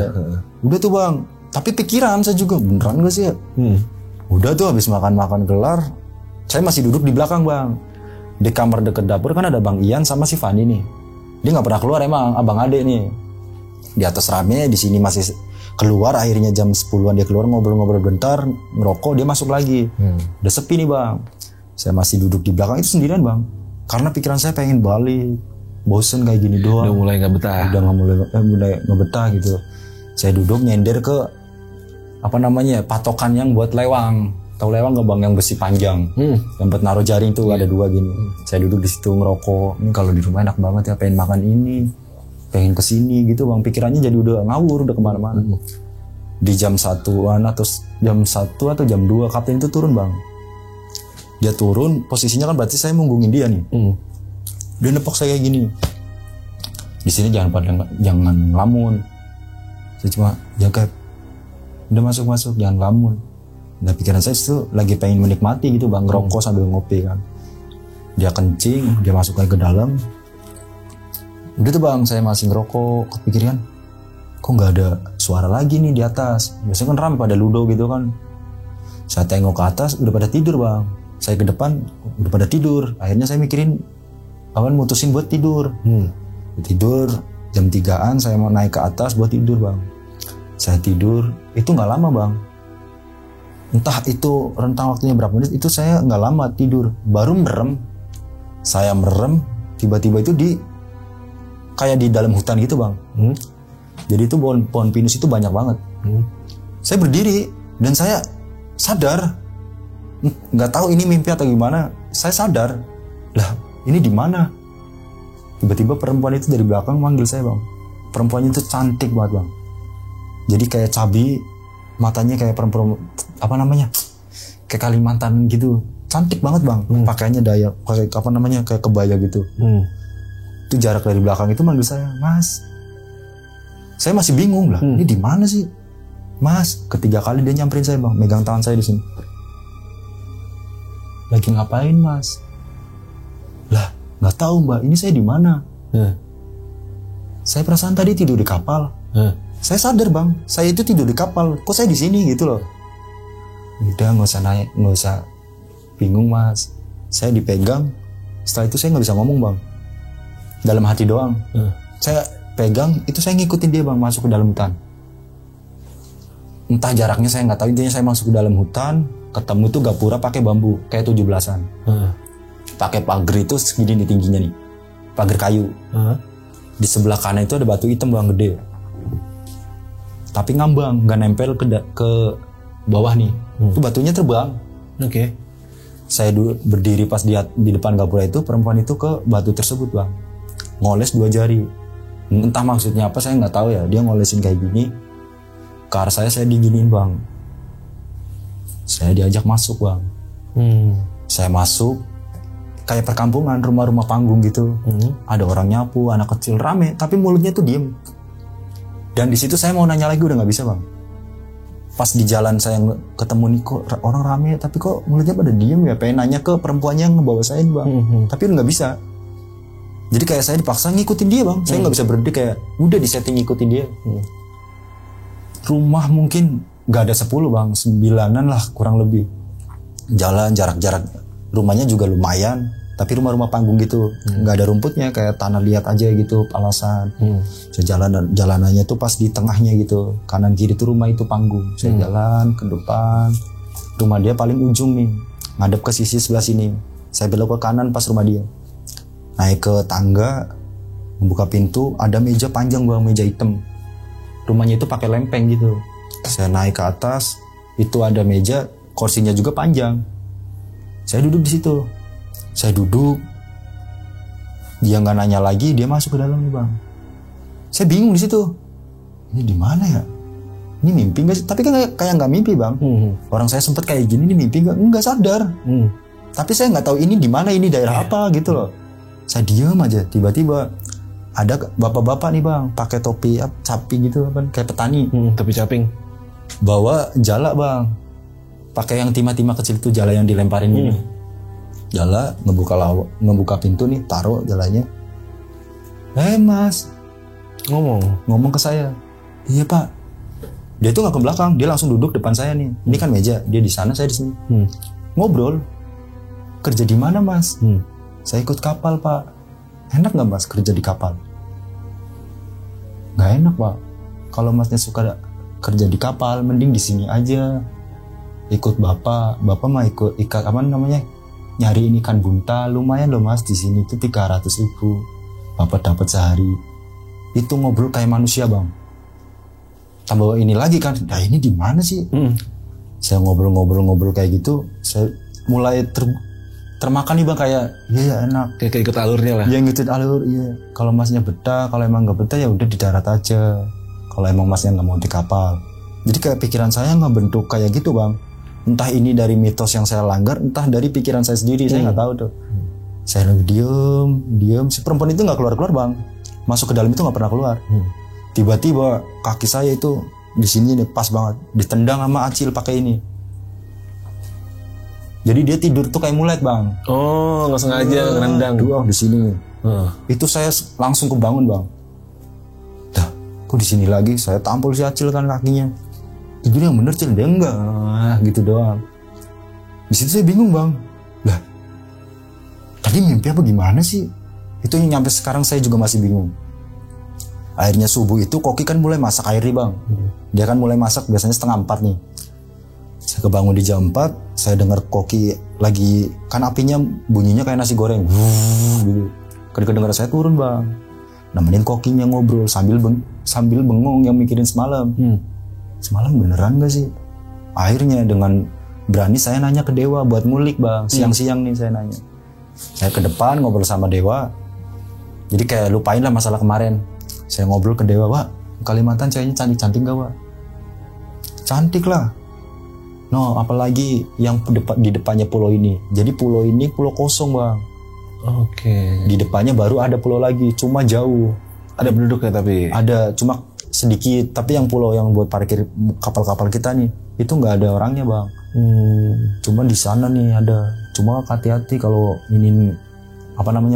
Udah tuh bang, tapi pikiran saya juga beneran gak sih ya? Udah tuh habis makan kelar, saya masih duduk di belakang bang, di kamar deket dapur kan ada bang Ian sama si Fani nih, dia nggak pernah keluar emang, abang ade nih, di atas rame, di sini masih keluar, akhirnya jam 10-an dia keluar ngobrol-ngobrol bentar, ngerokok, dia masuk lagi. Udah sepi nih bang. Saya masih duduk di belakang itu sendirian bang. Karena pikiran saya pengen balik, bosen kayak gini doang. Udah mulai nggak betah. Udah mulai nggak betah gitu. Saya duduk nyender ke patokan yang buat lewang. Tahu lewang nggak bang, yang besi panjang, yang buat naruh jaring tuh ada 2 gini. Saya duduk di situ ngerokok. Ini kalau di rumah enak banget ya, pengen makan ini. Pengen kesini gitu bang, pikirannya jadi udah ngawur, udah kemana-mana. Di jam 1-an atau jam 1 atau jam 2 kapten itu turun bang. Dia turun, posisinya kan berarti saya mengunggungin dia nih. Dia nepok saya kayak gini. Di sini jangan ngelamun. Saya cuma jaga, udah masuk jangan ngelamun. Nah pikiran saya itu lagi pengen menikmati gitu bang, ngerokok sambil ngopi kan. Dia kencing, dia masuk lagi ke dalam. Udah tuh bang, saya masih ngerokok, kepikiran kok nggak ada suara lagi nih di atas. Biasanya kan ramai pada ludo gitu kan. Saya tengok ke atas, udah pada tidur bang. Saya ke depan, udah pada tidur. Akhirnya saya mikirin, mutusin buat tidur. Tidur, jam 3-an saya mau naik ke atas buat tidur bang. Saya tidur, itu nggak lama bang. Entah itu rentang waktunya berapa menit, itu saya nggak lama tidur. Baru merem, Saya merem, tiba-tiba itu kayak di dalam hutan gitu bang. Jadi itu pohon pinus itu banyak banget. Saya berdiri dan saya sadar, nggak tahu ini mimpi atau gimana. Saya sadar, lah ini di mana? Tiba-tiba perempuan itu dari belakang manggil saya bang. Perempuannya itu cantik banget bang. Jadi kayak cabi, matanya kayak perempuan apa namanya? Kayak Kalimantan gitu. Cantik banget bang. Pakaiannya Dayak, pakai apa namanya? Kayak kebaya gitu. Itu jarak dari belakang itu manggil saya, Mas. Saya masih bingung lah. Ini di mana sih? Mas, ketiga kali dia nyamperin saya bang, megang tangan saya di sini. Lagi ngapain mas? Lah, nggak tahu mbak. Ini saya di mana? Saya perasaan tadi tidur di kapal. Saya sadar bang, saya itu tidur di kapal. Kok saya di sini gitu loh? Udah nggak usah naik, nggak usah bingung mas. Saya dipegang. Setelah itu saya nggak bisa ngomong bang. Dalam hati doang. Saya pegang, itu saya ngikutin dia bang masuk ke dalam hutan. Entah jaraknya saya nggak tahu, intinya saya masuk ke dalam hutan, ketemu tuh gapura pakai bambu kayak 17-an. Pakai pagar itu segini tingginya nih, pagar kayu. Di sebelah kanan itu ada batu hitam bang gede, tapi ngambang, nggak nempel ke bawah nih. Itu batunya terbang. Saya berdiri pas di depan gapura itu, perempuan itu ke batu tersebut bang, ngoles 2 jari. Entah maksudnya apa saya nggak tahu ya, dia ngolesin kayak gini. Ke arah saya diginiin bang. Saya diajak masuk bang. Saya masuk, kayak perkampungan, rumah-rumah panggung gitu. Ada orang nyapu, anak kecil rame, tapi mulutnya tuh diem. Dan di situ saya mau nanya lagi udah nggak bisa bang. Pas di jalan saya ketemu nih, kok orang rame, tapi kok mulutnya pada diem ya. Pengen nanya ke perempuannya yang ngebawa saya bang, tapi udah nggak bisa. Jadi kayak saya dipaksa ngikutin dia bang. Saya nggak bisa berhenti, kayak udah disetting ngikutin dia. Rumah mungkin nggak ada 10 bang, 9-an lah kurang lebih. Jalan jarak-jarak rumahnya juga lumayan, tapi rumah-rumah panggung gitu, nggak ada rumputnya, kayak tanah liat aja gitu, palasan. Jalanannya tuh pas di tengahnya gitu, kanan kiri tuh rumah itu panggung. Saya jalan ke depan, rumah dia paling ujung nih, ngadep ke sisi sebelah sini. Saya belok ke kanan pas rumah dia. Naik ke tangga, membuka pintu, ada meja panjang bang, meja hitam. Rumahnya itu pakai lempeng gitu. Saya naik ke atas, itu ada meja, kursinya juga panjang. Saya duduk di situ. Saya duduk, dia nggak nanya lagi, dia masuk ke dalam nih bang. Saya bingung di situ. Ini di mana ya? Ini mimpi nggak sih? Tapi kan kayak nggak mimpi bang. Orang saya sempet kayak gini, ini mimpi nggak? Nggak sadar. Tapi saya nggak tahu ini di mana, ini daerah apa gitu loh. Saya diam aja. Tiba-tiba ada bapak-bapak nih bang, pakai topi caping gitu kan, kayak petani. Topi caping. Bawa jala bang, pakai yang timah-timah kecil itu, jala yang dilemparin gini. Jala, ngebuka pintu nih, taruh jalanya. Mas, ngomong ke saya. Iya pak. Dia tuh nggak ke belakang, dia langsung duduk depan saya nih. Ini kan meja, dia di sana, saya di sini. Ngobrol. Kerja di mana mas? Saya ikut kapal pak. Enak nggak mas kerja di kapal? Nggak enak pak. Kalau masnya suka kerja di kapal, mending di sini aja. Ikut bapak mah ikut ikan apa namanya? Nyari ikan buntal, lumayan loh mas, di sini tuh 300.000 bapak dapat sehari. Itu ngobrol kayak manusia bang. Tambah ini lagi kan, nah ini di mana sih? Saya ngobrol kayak gitu, saya mulai termakan nih bang, kayak iya enak. Kayak ikut alurnya lah. Ya ngikutin alur, iya. Kalau masnya betah, kalau emang nggak betah ya udah di darat aja. Kalau emang masnya nggak mau di kapal. Jadi kayak pikiran saya nggak bentuk kayak gitu bang. Entah ini dari mitos yang saya langgar, entah dari pikiran saya sendiri, saya nggak tahu tuh. Saya lagi diem. Si perempuan itu nggak keluar bang. Masuk ke dalam itu nggak pernah keluar. Tiba-tiba kaki saya itu di sini nih pas banget, ditendang sama Acil pakai ini. Jadi dia tidur tuh kayak mulet bang. Oh, nggak sengaja nendang. Di sini. Itu saya langsung kebangun bang. Dah, kok di sini lagi? Saya tampol si Acil kan kakinya. Tidur yang bener Cil, dia enggak, gitu doang. Di situ saya bingung bang. Lah, tadi mimpi apa gimana sih? Itu yang nyampe sekarang saya juga masih bingung. Akhirnya subuh itu Koki kan mulai masak air nih bang. Dia kan mulai masak biasanya 3:30 nih. Saya kebangun di jam 4, saya dengar koki lagi, kan apinya bunyinya kayak nasi goreng. Gitu. Kedengaran saya turun bang. Nemenin kokinya ngobrol sambil bengong yang mikirin semalam. Semalam beneran gak sih? Akhirnya dengan berani saya nanya ke Dewa buat ngulik bang. Siang-siang nih saya nanya. Saya ke depan ngobrol sama Dewa. Jadi kayak lupain lah masalah kemarin. Saya ngobrol ke Dewa, Wak, Kalimantan ceweknya cantik-cantik gak Wak? Cantik lah. No, apalagi yang di depannya pulau ini. Jadi pulau ini pulau kosong bang. Oke. Di depannya baru ada pulau lagi, cuma jauh. Ada penduduknya tapi? Ada, cuma sedikit. Tapi yang pulau yang buat parkir kapal-kapal kita nih, itu nggak ada orangnya bang. Cuma di sana nih ada. Cuma hati-hati kalau ini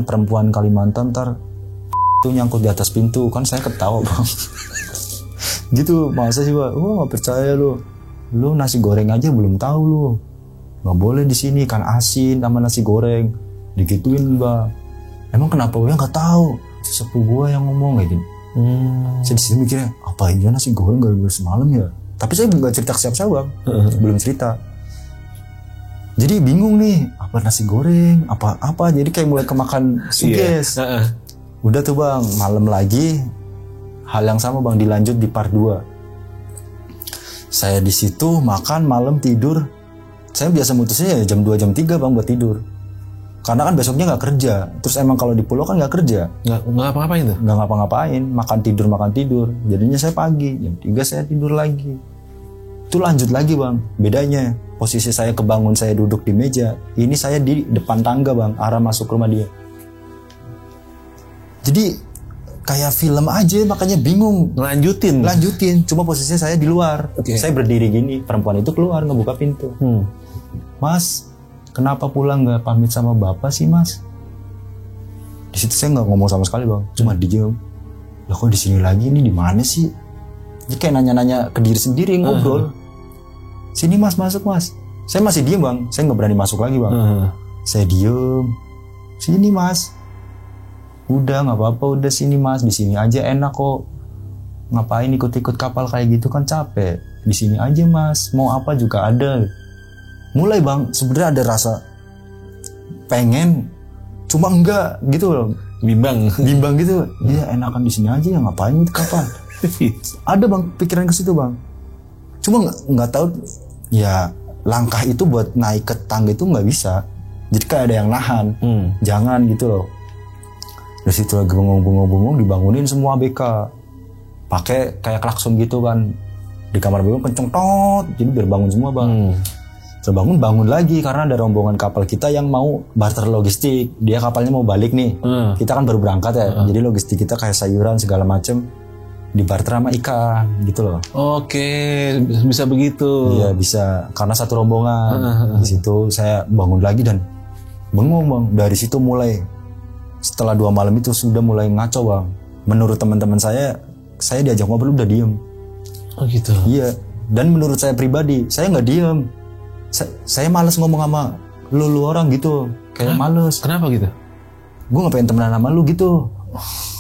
perempuan Kalimantan ntar itu nyangkut di atas pintu, kan saya ketawa bang. Gitu, masa sih bang? Nggak percaya lu nasi goreng aja belum tahu lu. Nggak boleh di sini kan asin sama nasi goreng. Digituin bang. Emang kenapa gue nggak tahu? Sepupu gue yang ngomong kayak gini. Saya disitu mikirnya apa iya nasi goreng gara-gara semalam ya. Tapi saya nggak cerita ke siapa bang. Belum cerita. Jadi bingung nih apa nasi goreng apa. Jadi kayak mulai kemakan suges. Udah tuh bang, malam lagi hal yang sama bang dilanjut di part 2. Saya di situ makan malam tidur. Saya biasa mutusnya ya jam 2 jam 3 bang buat tidur. Karena kan besoknya nggak kerja. Terus emang kalau di pulau kan nggak kerja. Nggak ngapa-ngapain tuh? Nggak ngapa-ngapain. Makan tidur. Jadinya saya pagi. Jam 3 saya tidur lagi. Itu lanjut lagi bang. Bedanya posisi saya kebangun saya duduk di meja. Ini saya di depan tangga bang. Arah masuk rumah dia. Jadi kayak film aja makanya bingung. Lanjutin. Cuma posisinya saya di luar. Saya berdiri gini. Perempuan itu keluar ngebuka pintu. Mas, kenapa pulang nggak pamit sama bapak sih mas? Di situ saya nggak ngomong sama sekali bang, cuma diem. Lah kok di sini lagi nih di mana sih? Jadi kayak nanya-nanya ke diri sendiri ngobrol. Sini mas masuk mas. Saya masih diem bang, saya nggak berani masuk lagi bang. Saya diem. Sini mas. Udah nggak apa-apa, udah sini mas. Di sini aja enak kok. Ngapain ikut-ikut kapal kayak gitu kan capek. Di sini aja mas. Mau apa juga ada. Mulai bang, sebenarnya ada rasa pengen, cuma enggak gitu loh, bimbang gitu. Iya enakan di sini aja ya ngapain itu kapal. Ada bang pikiran ke situ bang. Cuma nggak tahu ya langkah itu buat naik ke tangga itu nggak bisa. Jadi kayak ada yang nahan, jangan gitu loh. Dari situ lagi bengong dibangunin semua ABK, pakai kayak klakson gitu kan. Di kamar bengong kenceng tot, jadi biar bangun semua bang. Bangun lagi karena ada rombongan kapal kita yang mau barter logistik. Dia kapalnya mau balik nih. Kita kan baru berangkat ya. Jadi logistik kita kayak sayuran segala macem di barter sama ikan gitu loh. Oke, bisa begitu. Iya bisa karena satu rombongan. Di situ saya bangun lagi dan bengong bang. Dari situ mulai setelah 2 malam itu sudah mulai ngaco bang. Menurut teman-teman saya diajak ngobrol udah diem. Oh gitu. Iya. Dan menurut saya pribadi saya nggak diem. Saya malas ngomong sama lu orang gitu. Kayak males. Kenapa gitu? Gue gak pengen temenan sama lu gitu.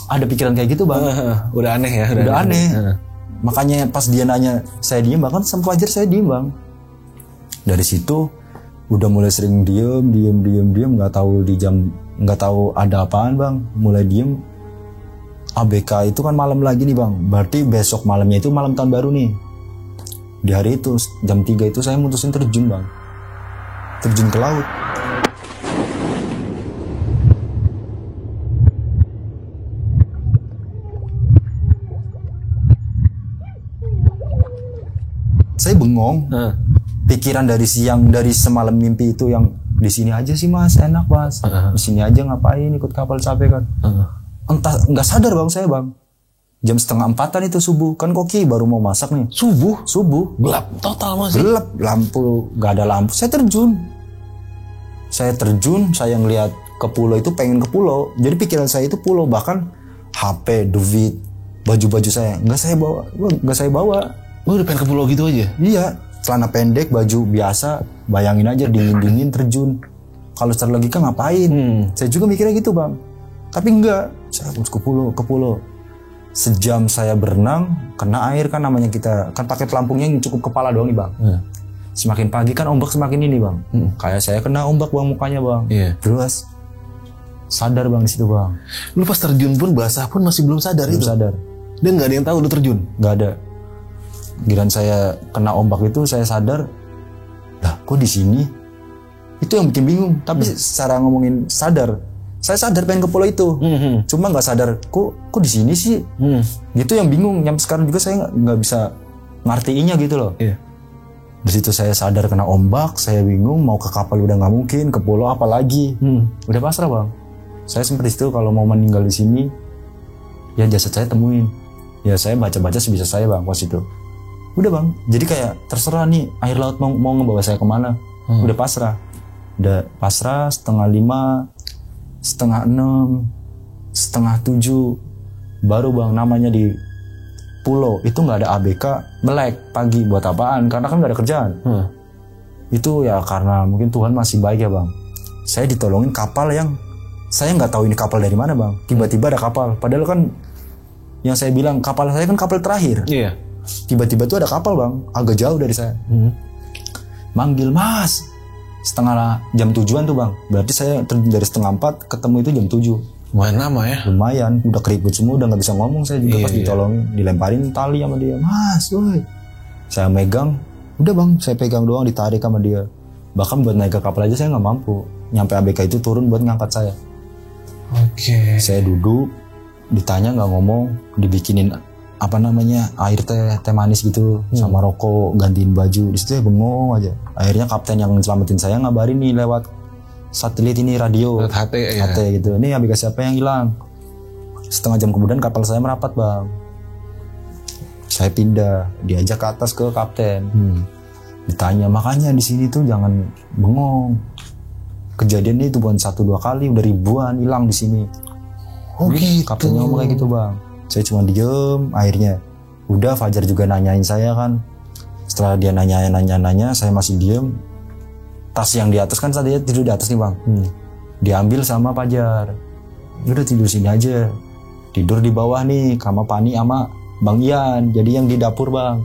Ada pikiran kayak gitu bang. Udah aneh ya. Udah aneh. Makanya pas dia nanya saya diem, bahkan sampai Fajar saya diem bang. Dari situ udah mulai sering diem. Gak tahu ada apaan bang. Mulai diem. ABK itu kan malam lagi nih bang. Berarti besok malamnya itu malam tahun baru nih. Di hari itu jam 3 itu saya mutusin terjun bang. Terjun ke laut. Saya bengong. Pikiran dari semalam mimpi itu yang di sini aja sih mas, enak mas. Di sini aja ngapain ikut kapal capek kan. Entah nggak sadar bang saya bang. Jam 3:30 itu subuh. Kan koki baru mau masak nih. Subuh. Gelap total mas. Gelap. Lampu. Gak ada lampu. Saya terjun. Saya ngeliat ke pulau itu pengen ke pulau. Jadi pikiran saya itu pulau. Bahkan HP, duit, baju-baju saya. Gak saya bawa. Udah pengen ke pulau gitu aja? Iya. Celana pendek, baju biasa. Bayangin aja dingin-dingin terjun. Kalau secara logika ngapain? Saya juga mikirnya gitu bang. Tapi enggak. Saya harus ke pulau. Sejam saya berenang, kena air kan namanya kita kan pakai pelampungnya yang cukup kepala doang nih bang. Semakin pagi kan ombak semakin ini bang. Kayak saya kena ombak bang mukanya bang. Iya. Terus sadar bang di situ bang. Lu pas terjun pun basah pun masih belum sadar Belum itu. sadar. Dan nggak ada yang tahu lu terjun. Nggak ada. Giliran saya kena ombak itu saya sadar. Lah kok di sini? Itu yang bikin bingung. Tapi secara ngomongin sadar, saya sadar pengen ke pulau itu. Cuma nggak sadar kok di sini sih. Gitu yang bingung. Yang sekarang juga saya nggak bisa ngartiinnya gitu loh. Iya. Di situ saya sadar kena ombak, saya bingung mau ke kapal udah nggak mungkin, ke pulau apa lagi. Udah pasrah bang. Saya sempat itu kalau mau meninggal di sini, ya jasad saya temuin. Ya saya baca-baca sebisa saya bang pas itu. Udah bang, jadi kayak terserah nih air laut mau ngebawa saya kemana. Udah pasrah. Udah pasrah 5:30, 5:30, 6:30, baru bang namanya di pulau itu nggak ada ABK melek pagi buat apaan karena kan nggak ada kerjaan. Itu ya karena mungkin Tuhan masih baik ya bang. Saya ditolongin kapal yang saya nggak tahu ini kapal dari mana bang. Tiba-tiba ada kapal. Padahal kan yang saya bilang kapal saya kan kapal terakhir. Iya. Tiba-tiba tuh ada kapal bang, agak jauh dari saya. Manggil mas. Jam 7-an tuh bang. Berarti saya dari 3:30 ketemu itu jam 7. Lumayan lama ya. Lumayan, udah keriput semua, udah nggak bisa ngomong saya juga pas ditolongin, dilemparin tali sama dia, mas, woi. Saya megang, udah bang, saya pegang doang, ditarik sama dia. Bahkan buat naik ke kapal aja saya nggak mampu. Nyampe ABK itu turun buat ngangkat saya. Oke. Saya duduk, ditanya nggak ngomong, dibikinin air teh manis gitu, sama rokok, gantiin baju. Di situ ya bengong aja. Akhirnya kapten yang selamatin saya ngabarin nih lewat satelit ini radio HT gitu. Ini ABK siapa yang hilang? Setengah jam kemudian kapal saya merapat bang. Saya pindah, diajak ke atas ke kapten. Ditanya makanya di sini tuh jangan bengong. Kejadiannya itu bukan 1-2 kali, udah ribuan hilang di sini. Oh gitu. Kaptennya ngomong kayak gitu bang. Saya cuma diem. Akhirnya udah Fajar juga nanyain saya kan. Setelah dia nanya, saya masih diem. Tas yang di atas kan saya tidur di atas nih bang. Diambil sama Fajar. Udah tidur sini aja. Tidur di bawah nih sama Pani sama Bang Ian. Jadi yang di dapur bang.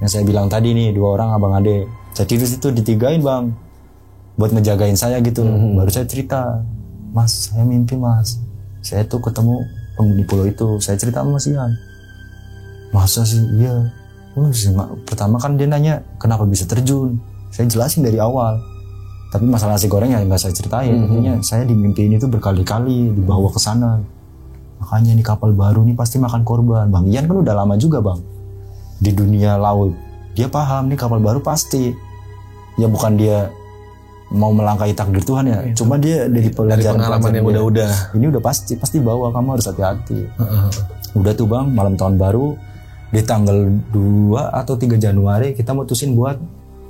Yang saya bilang tadi nih 2 orang abang ade. Saya tidur situ ditigain bang. Buat ngejagain saya gitu. Baru saya cerita. Mas saya mimpi mas. Saya tuh ketemu penghuni pulau itu. Saya cerita sama Mas Ian. Masa sih? Iya. Pertama kan dia nanya kenapa bisa terjun. Saya jelasin dari awal. Tapi masalah nasi goreng ya nggak saya ceritain. Intinya saya dimimpiin itu berkali-kali dibawa ke sana. Makanya nih kapal baru nih pasti makan korban. Bang Ian kan udah lama juga bang di dunia laut. Dia paham nih kapal baru pasti. Ya bukan dia mau melangkahi takdir Tuhan ya. Cuma dia dari pelajaran yang udah. Ini udah pasti bawa, kamu harus hati-hati. Udah tuh bang, malam tahun baru di tanggal 2 atau 3 Januari kita mutusin buat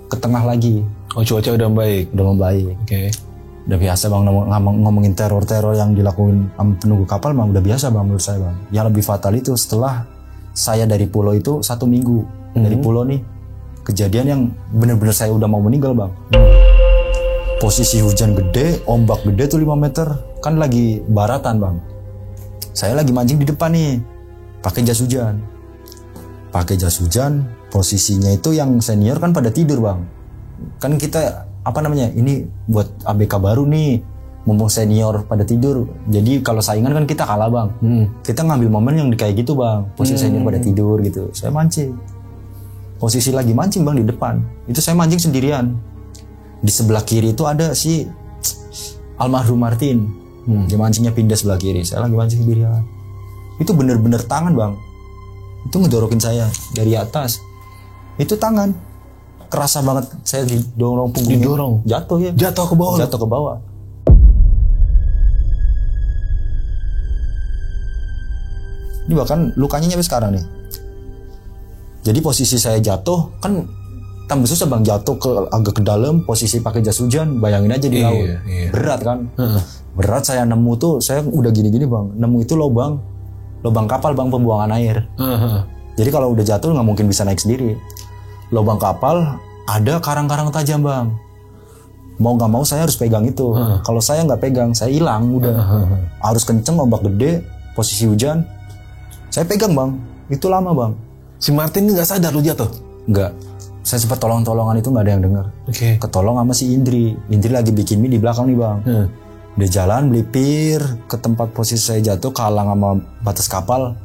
ke tengah lagi. Oh cuaca udah membaik. Udah membaik. Oke. Udah biasa bang ngomongin teror-teror yang dilakuin penunggu kapal bang udah biasa bang menurut saya bang. Yang lebih fatal itu setelah saya dari pulau itu 1 minggu dari pulau nih kejadian yang bener-bener saya udah mau meninggal bang. Posisi hujan gede, ombak gede tuh 5 meter, kan lagi baratan bang. Saya lagi mancing di depan nih, pakai jas hujan. Posisinya itu yang senior kan pada tidur bang. Kan kita ini buat ABK baru nih, mumpung senior pada tidur. Jadi kalau saingan kan kita kalah bang. Kita ngambil momen yang kayak gitu bang. Posisi senior pada tidur gitu. Saya mancing. Posisi lagi mancing bang di depan. Itu saya mancing sendirian. Di sebelah kiri itu ada si almarhum Martin. Dia mancingnya pindah sebelah kiri. Saya lagi mancing sendirian. Itu bener-bener tangan bang. Itu ngedorokin saya dari atas. Itu tangan. Kerasa banget saya didorong punggungnya. Didorong? Jatuh ya. Jatuh ke bawah? Jatuh ke bawah. Ini bahkan lukanya nyampe sekarang nih. Jadi posisi saya jatuh kan tambah susah bang, jatuh agak ke dalam, posisi pakai jas hujan, bayangin aja di laut. Berat kan? Berat. Saya nemu tuh, saya udah gini-gini bang, nemu itu lubang kapal bang, pembuangan air. Jadi kalau udah jatuh nggak mungkin bisa naik sendiri. Lubang kapal ada karang-karang tajam bang. Mau nggak mau saya harus pegang itu. Kalau saya nggak pegang, saya hilang udah. Harus kenceng, ombak gede, posisi hujan. Saya pegang bang, itu lama bang. Si Martin ini nggak sadar lu jatuh? Nggak. saya sempat tolong-tolongan itu nggak ada yang dengar. Oke. Ketolong sama si Indri lagi bikin mie di belakang nih bang. Dia jalan melipir ke tempat posisi saya jatuh, kalang sama batas kapal.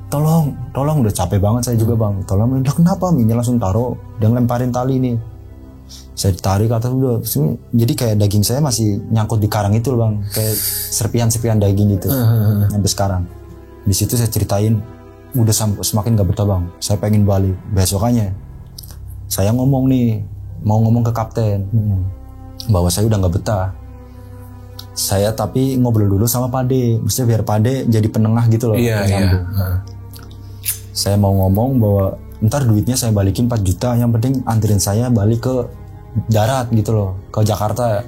Tolong udah capek banget saya juga bang. Tolong, udah kenapa? Mie langsung taruh, dia ngelemparin tali nih. Saya ditarik ke atas udah, jadi kayak daging saya masih nyangkut di karang itu loh bang, kayak serpihan daging gitu sampai sekarang. Di situ saya ceritain, udah semakin gak betah bang, saya pengen balik. Besokannya saya ngomong nih, mau ngomong ke kapten bahwa saya udah gak betah. Saya tapi ngobrol dulu sama Pade, maksudnya biar Pade jadi penengah gitu loh. Iya. Saya mau ngomong bahwa ntar duitnya saya balikin 4 juta, yang penting anterin saya balik ke darat gitu loh, ke Jakarta.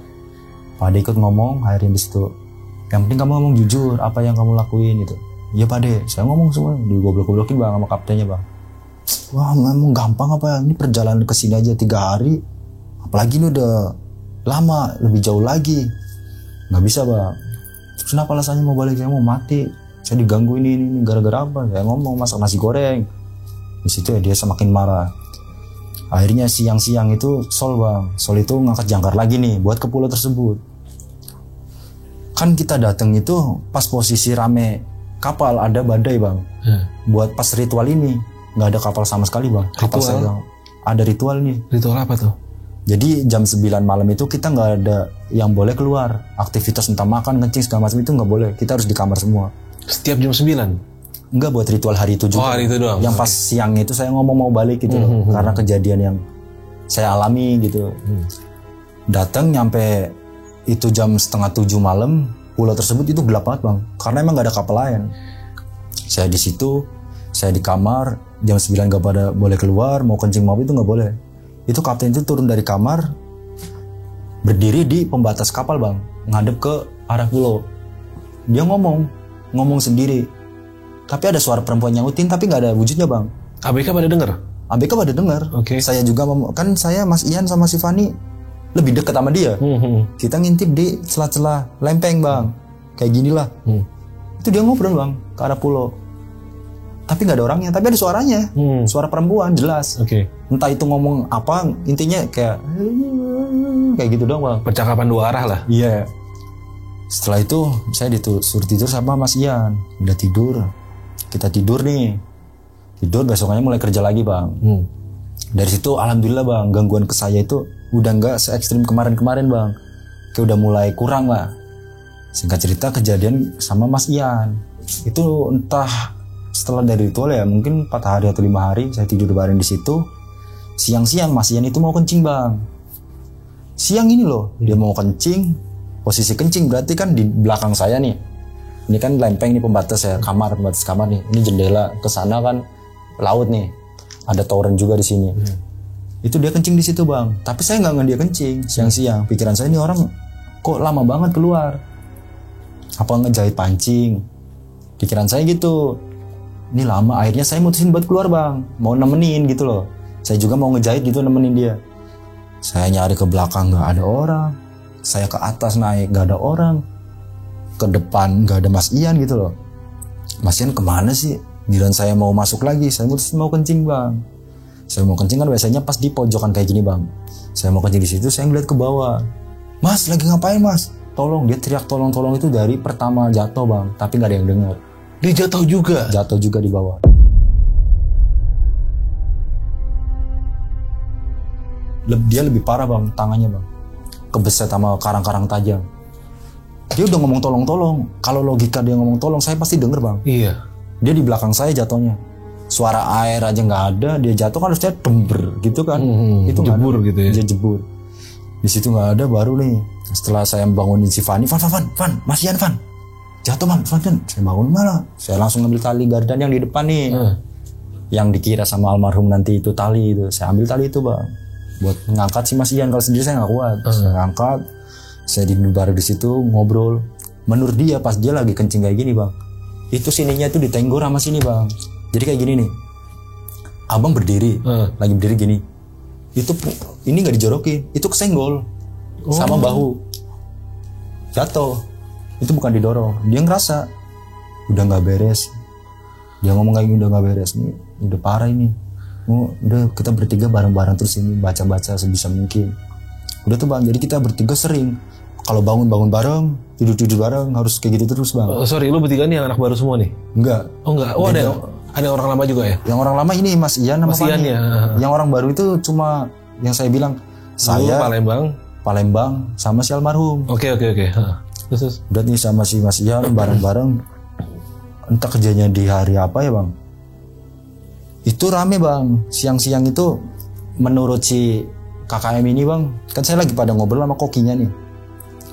Pade ikut ngomong, akhirnya di situ. Yang penting kamu ngomong jujur apa yang kamu lakuin gitu. Iya Pade, saya ngomong semua, digoblok-goblokin bang sama kaptennya bang. Wah memang gampang apa ya, ini perjalanan ke sini aja 3 hari, apalagi ini udah lama, lebih jauh lagi. Nggak bisa bang. Kenapa alasannya mau balik? Saya mau mati, saya diganggu ini gara-gara apa? Saya ngomong masak nasi goreng. Di situ ya dia semakin marah. Akhirnya siang-siang itu Sol bang, Sol itu ngangkat jangkar lagi nih buat ke pulau tersebut. Kan kita datang itu pas posisi rame kapal, ada badai bang. Buat pas ritual ini nggak ada kapal sama sekali bang. Kapal saya bang, ada ritual nih. Ritual apa tuh? Jadi jam 9 malam itu kita nggak ada yang boleh keluar. Aktivitas entah makan, kencing segala macam itu nggak boleh. Kita harus di kamar semua. Setiap jam 9? Enggak, buat ritual hari itu juga. Oh hari itu doang? Yang pas siang itu saya ngomong mau balik gitu loh. Karena kejadian yang saya alami gitu. Datang nyampe itu jam 6:30 malam. Pulau tersebut itu gelap banget bang. Karena emang gak ada kapal lain. Saya di situ, saya di kamar. Jam 9 gak pada boleh keluar. Mau kencing mau itu gak boleh. Itu kapten itu turun dari kamar, berdiri di pembatas kapal bang, ngadep ke arah pulau. Dia ngomong sendiri. Tapi ada suara perempuan nyautin, tapi nggak ada wujudnya bang. ABK pada denger? ABK pada denger. Oke. Saya juga kan saya Mas Ian sama si Fani lebih dekat sama dia. Kita ngintip di celah-celah lempeng bang, kayak gini lah. Itu dia ngobrol bang ke arah pulau. Tapi nggak ada orangnya, tapi ada suaranya. Suara perempuan jelas. Oke. Entah itu ngomong apa, intinya kayak gitu doang bang. Percakapan 2 arah lah. Iya. Setelah itu saya disuruh tidur sama Mas Ian. Udah tidur. Kita tidur nih. Tidur, besokannya mulai kerja lagi bang. Dari situ alhamdulillah bang, gangguan ke saya itu udah nggak se-ekstrim kemarin-kemarin bang. Kayak udah mulai kurang lah. Singkat cerita kejadian sama Mas Ian. Itu entah setelah dari ritual ya, mungkin 4 hari atau 5 hari saya tidur bareng di situ. Siang-siang Mas Ian itu mau kencing bang. Siang ini loh, dia mau kencing. Posisi kencing berarti kan di belakang saya nih. Ini kan lempeng nih pembatas ya, pembatas kamar nih. Ini jendela, ke sana kan laut nih. Ada toren juga di sini. Itu dia kencing di situ bang. Tapi saya nggak dia kencing siang-siang. Pikiran saya ini orang kok lama banget keluar. Apa ngejahit pancing? Pikiran saya gitu. Ini lama. Akhirnya saya mutusin buat keluar bang. Mau nemenin gitu loh. Saya juga mau ngejahit gitu nemenin dia. Saya nyari ke belakang nggak ada orang. Saya ke atas naik nggak ada orang. Ke depan nggak ada Mas Ian gitu loh. Mas Ian kemana sih? Giliran saya mau masuk lagi, saya mau kencing bang. Saya mau kencing kan biasanya pas di pojokan kayak gini bang. Saya mau kencing di situ, saya ngeliat ke bawah. Mas lagi ngapain mas? Tolong, dia teriak tolong itu dari pertama jatuh bang, tapi nggak ada yang dengar. Dia jatuh juga? Jatuh juga di bawah. Dia lebih parah bang, tangannya bang, kebeset sama karang-karang tajam. Dia udah ngomong tolong. Kalau logika dia ngomong tolong, saya pasti denger bang. Iya. Dia di belakang saya jatuhnya. Suara air aja nggak ada, dia jatuh kan harusnya dember gitu kan. Itu jebur gitu ya. Dia jebur. Di situ nggak ada, baru nih. Setelah saya bangunin si Fani, Van, Mas Ian Van. Jatuh Van. Saya bangun malah. Saya langsung ngambil tali gardan yang di depan nih. Yang dikira sama almarhum nanti itu tali itu. Saya ambil tali itu bang. Buat ngangkat si Mas Ian, kalau sendiri saya nggak kuat. Saya ngangkat. Saya baru di situ ngobrol. Menurut dia pas dia lagi kencing kayak gini bang, itu sininya tuh ditenggor sama sini bang. Jadi kayak gini nih, abang berdiri, lagi berdiri gini. Itu ini nggak dijorokin, itu kesenggol sama bahu, jatuh. Itu bukan didorong, dia ngerasa udah nggak beres. Dia ngomong kayak gini udah nggak beres nih, udah parah ini. Udah kita bertiga bareng-bareng terus ini baca-baca sebisa mungkin. Udah tuh bang, jadi kita bertiga sering kalau bangun bareng, tidur bareng, harus kayak gitu terus bang. Sorry, lu bertiga nih anak baru semua nih? Enggak. Oh enggak, ada orang lama juga ya? Yang orang lama ini Mas Ian sama Fani. Ya. Yang orang baru itu cuma yang saya bilang saya Palembang sama si almarhum. Oke. Terus. Udah nih sama si Mas Ian bareng-bareng. Entah kerjanya di hari apa ya bang. Itu rame bang. Siang-siang itu menurut si KKM ini bang. Kan saya lagi pada ngobrol sama kokinya nih.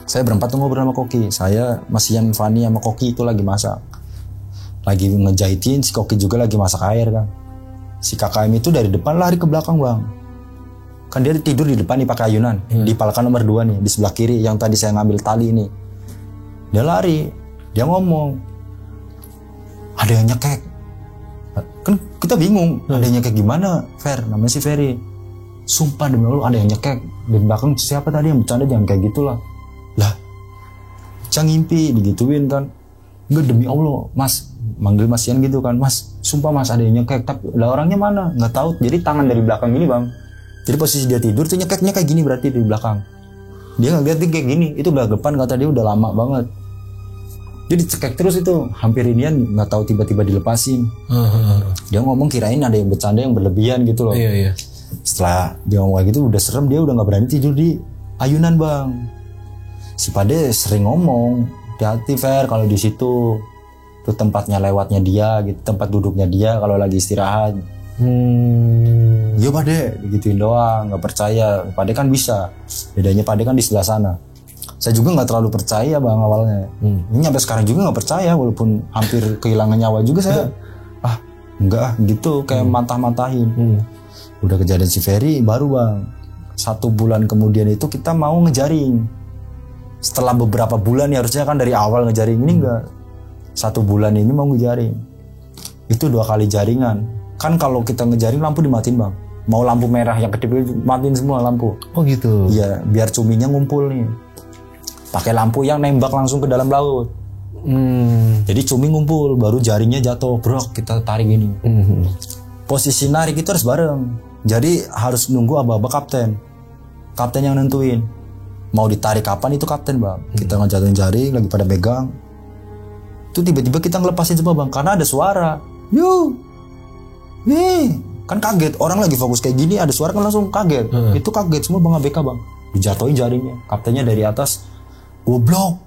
Saya berempat tuh ngobrol sama koki. Saya, Mas Ian, Fani sama koki itu lagi masak. Lagi ngejahitin, si koki juga lagi masak air kan. Si KKM itu dari depan lari ke belakang bang. Kan dia tidur di depan nih pakai ayunan. Di palakan nomor 2 nih, di sebelah kiri yang tadi saya ngambil tali ini. Dia lari, dia ngomong, ada yang nyekek. Kan kita bingung, ada yang nyekek gimana? Fer, namanya si Ferry. Sumpah demi Allah ada yang nyekek. Di belakang siapa tadi yang bercanda, jangan kayak gitulah. Lah, jangan ngimpi, digituin kan. Enggak, demi Allah, Mas, manggil Mas Ian gitu kan. Mas, sumpah Mas ada yang nyekek. Tapi lah orangnya mana? Nggak tahu. Jadi tangan dari belakang ini bang. Jadi posisi dia tidur tuh nyekeknya kayak gini berarti di belakang. Dia nggak lihat kayak gini. Itu udah depan, kata dia udah lama banget. Jadi cekek terus itu. Hampir inian nggak tahu tiba-tiba dilepasin. Dia ngomong kirain ada yang bercanda yang berlebihan gitu loh. Iya. Setelah dia ngomong kayak gitu udah serem, dia udah nggak berani tidur di ayunan bang. Si Pade sering ngomong, hati-hati Fer kalau di situ tuh tempatnya lewatnya dia gitu, tempat duduknya dia kalau lagi istirahat. Iya Pade, digituin doang, nggak percaya. Pade kan bisa, bedanya Pade kan di sebelah sana. Saya juga nggak terlalu percaya bang awalnya. Ini sampai sekarang juga nggak percaya walaupun hampir kehilangan nyawa juga saya. Enggak gitu kayak mantah-mantahin. Udah kejadian si Ferry baru bang. 1 bulan kemudian itu kita mau ngejaring. Setelah beberapa bulan ya harusnya kan dari awal ngejaring ini enggak. 1 bulan ini mau ngejaring. Itu 2 kali jaringan. Kan kalau kita ngejaring lampu dimatiin bang. Mau lampu merah yang kedip matiin semua lampu. Oh gitu. Iya, biar cuminya ngumpul nih. Pakai lampu yang nembak langsung ke dalam laut. Jadi cumi ngumpul, baru jaringnya jatuh, brok kita tarik ini. Posisi narik itu harus bareng. Jadi harus nunggu aba-aba kapten. Kapten yang nentuin. Mau ditarik kapan itu kapten bang. Kita ngejatuhin jaring lagi pada megang. Itu tiba-tiba kita ngelepasin semua bang. Karena ada suara. Yuh. Nih. Kan kaget. Orang lagi fokus kayak gini ada suara kan langsung kaget. Itu kaget semua bang ABK bang. Dijatuhin jaringnya. Kaptennya dari atas. Goblok.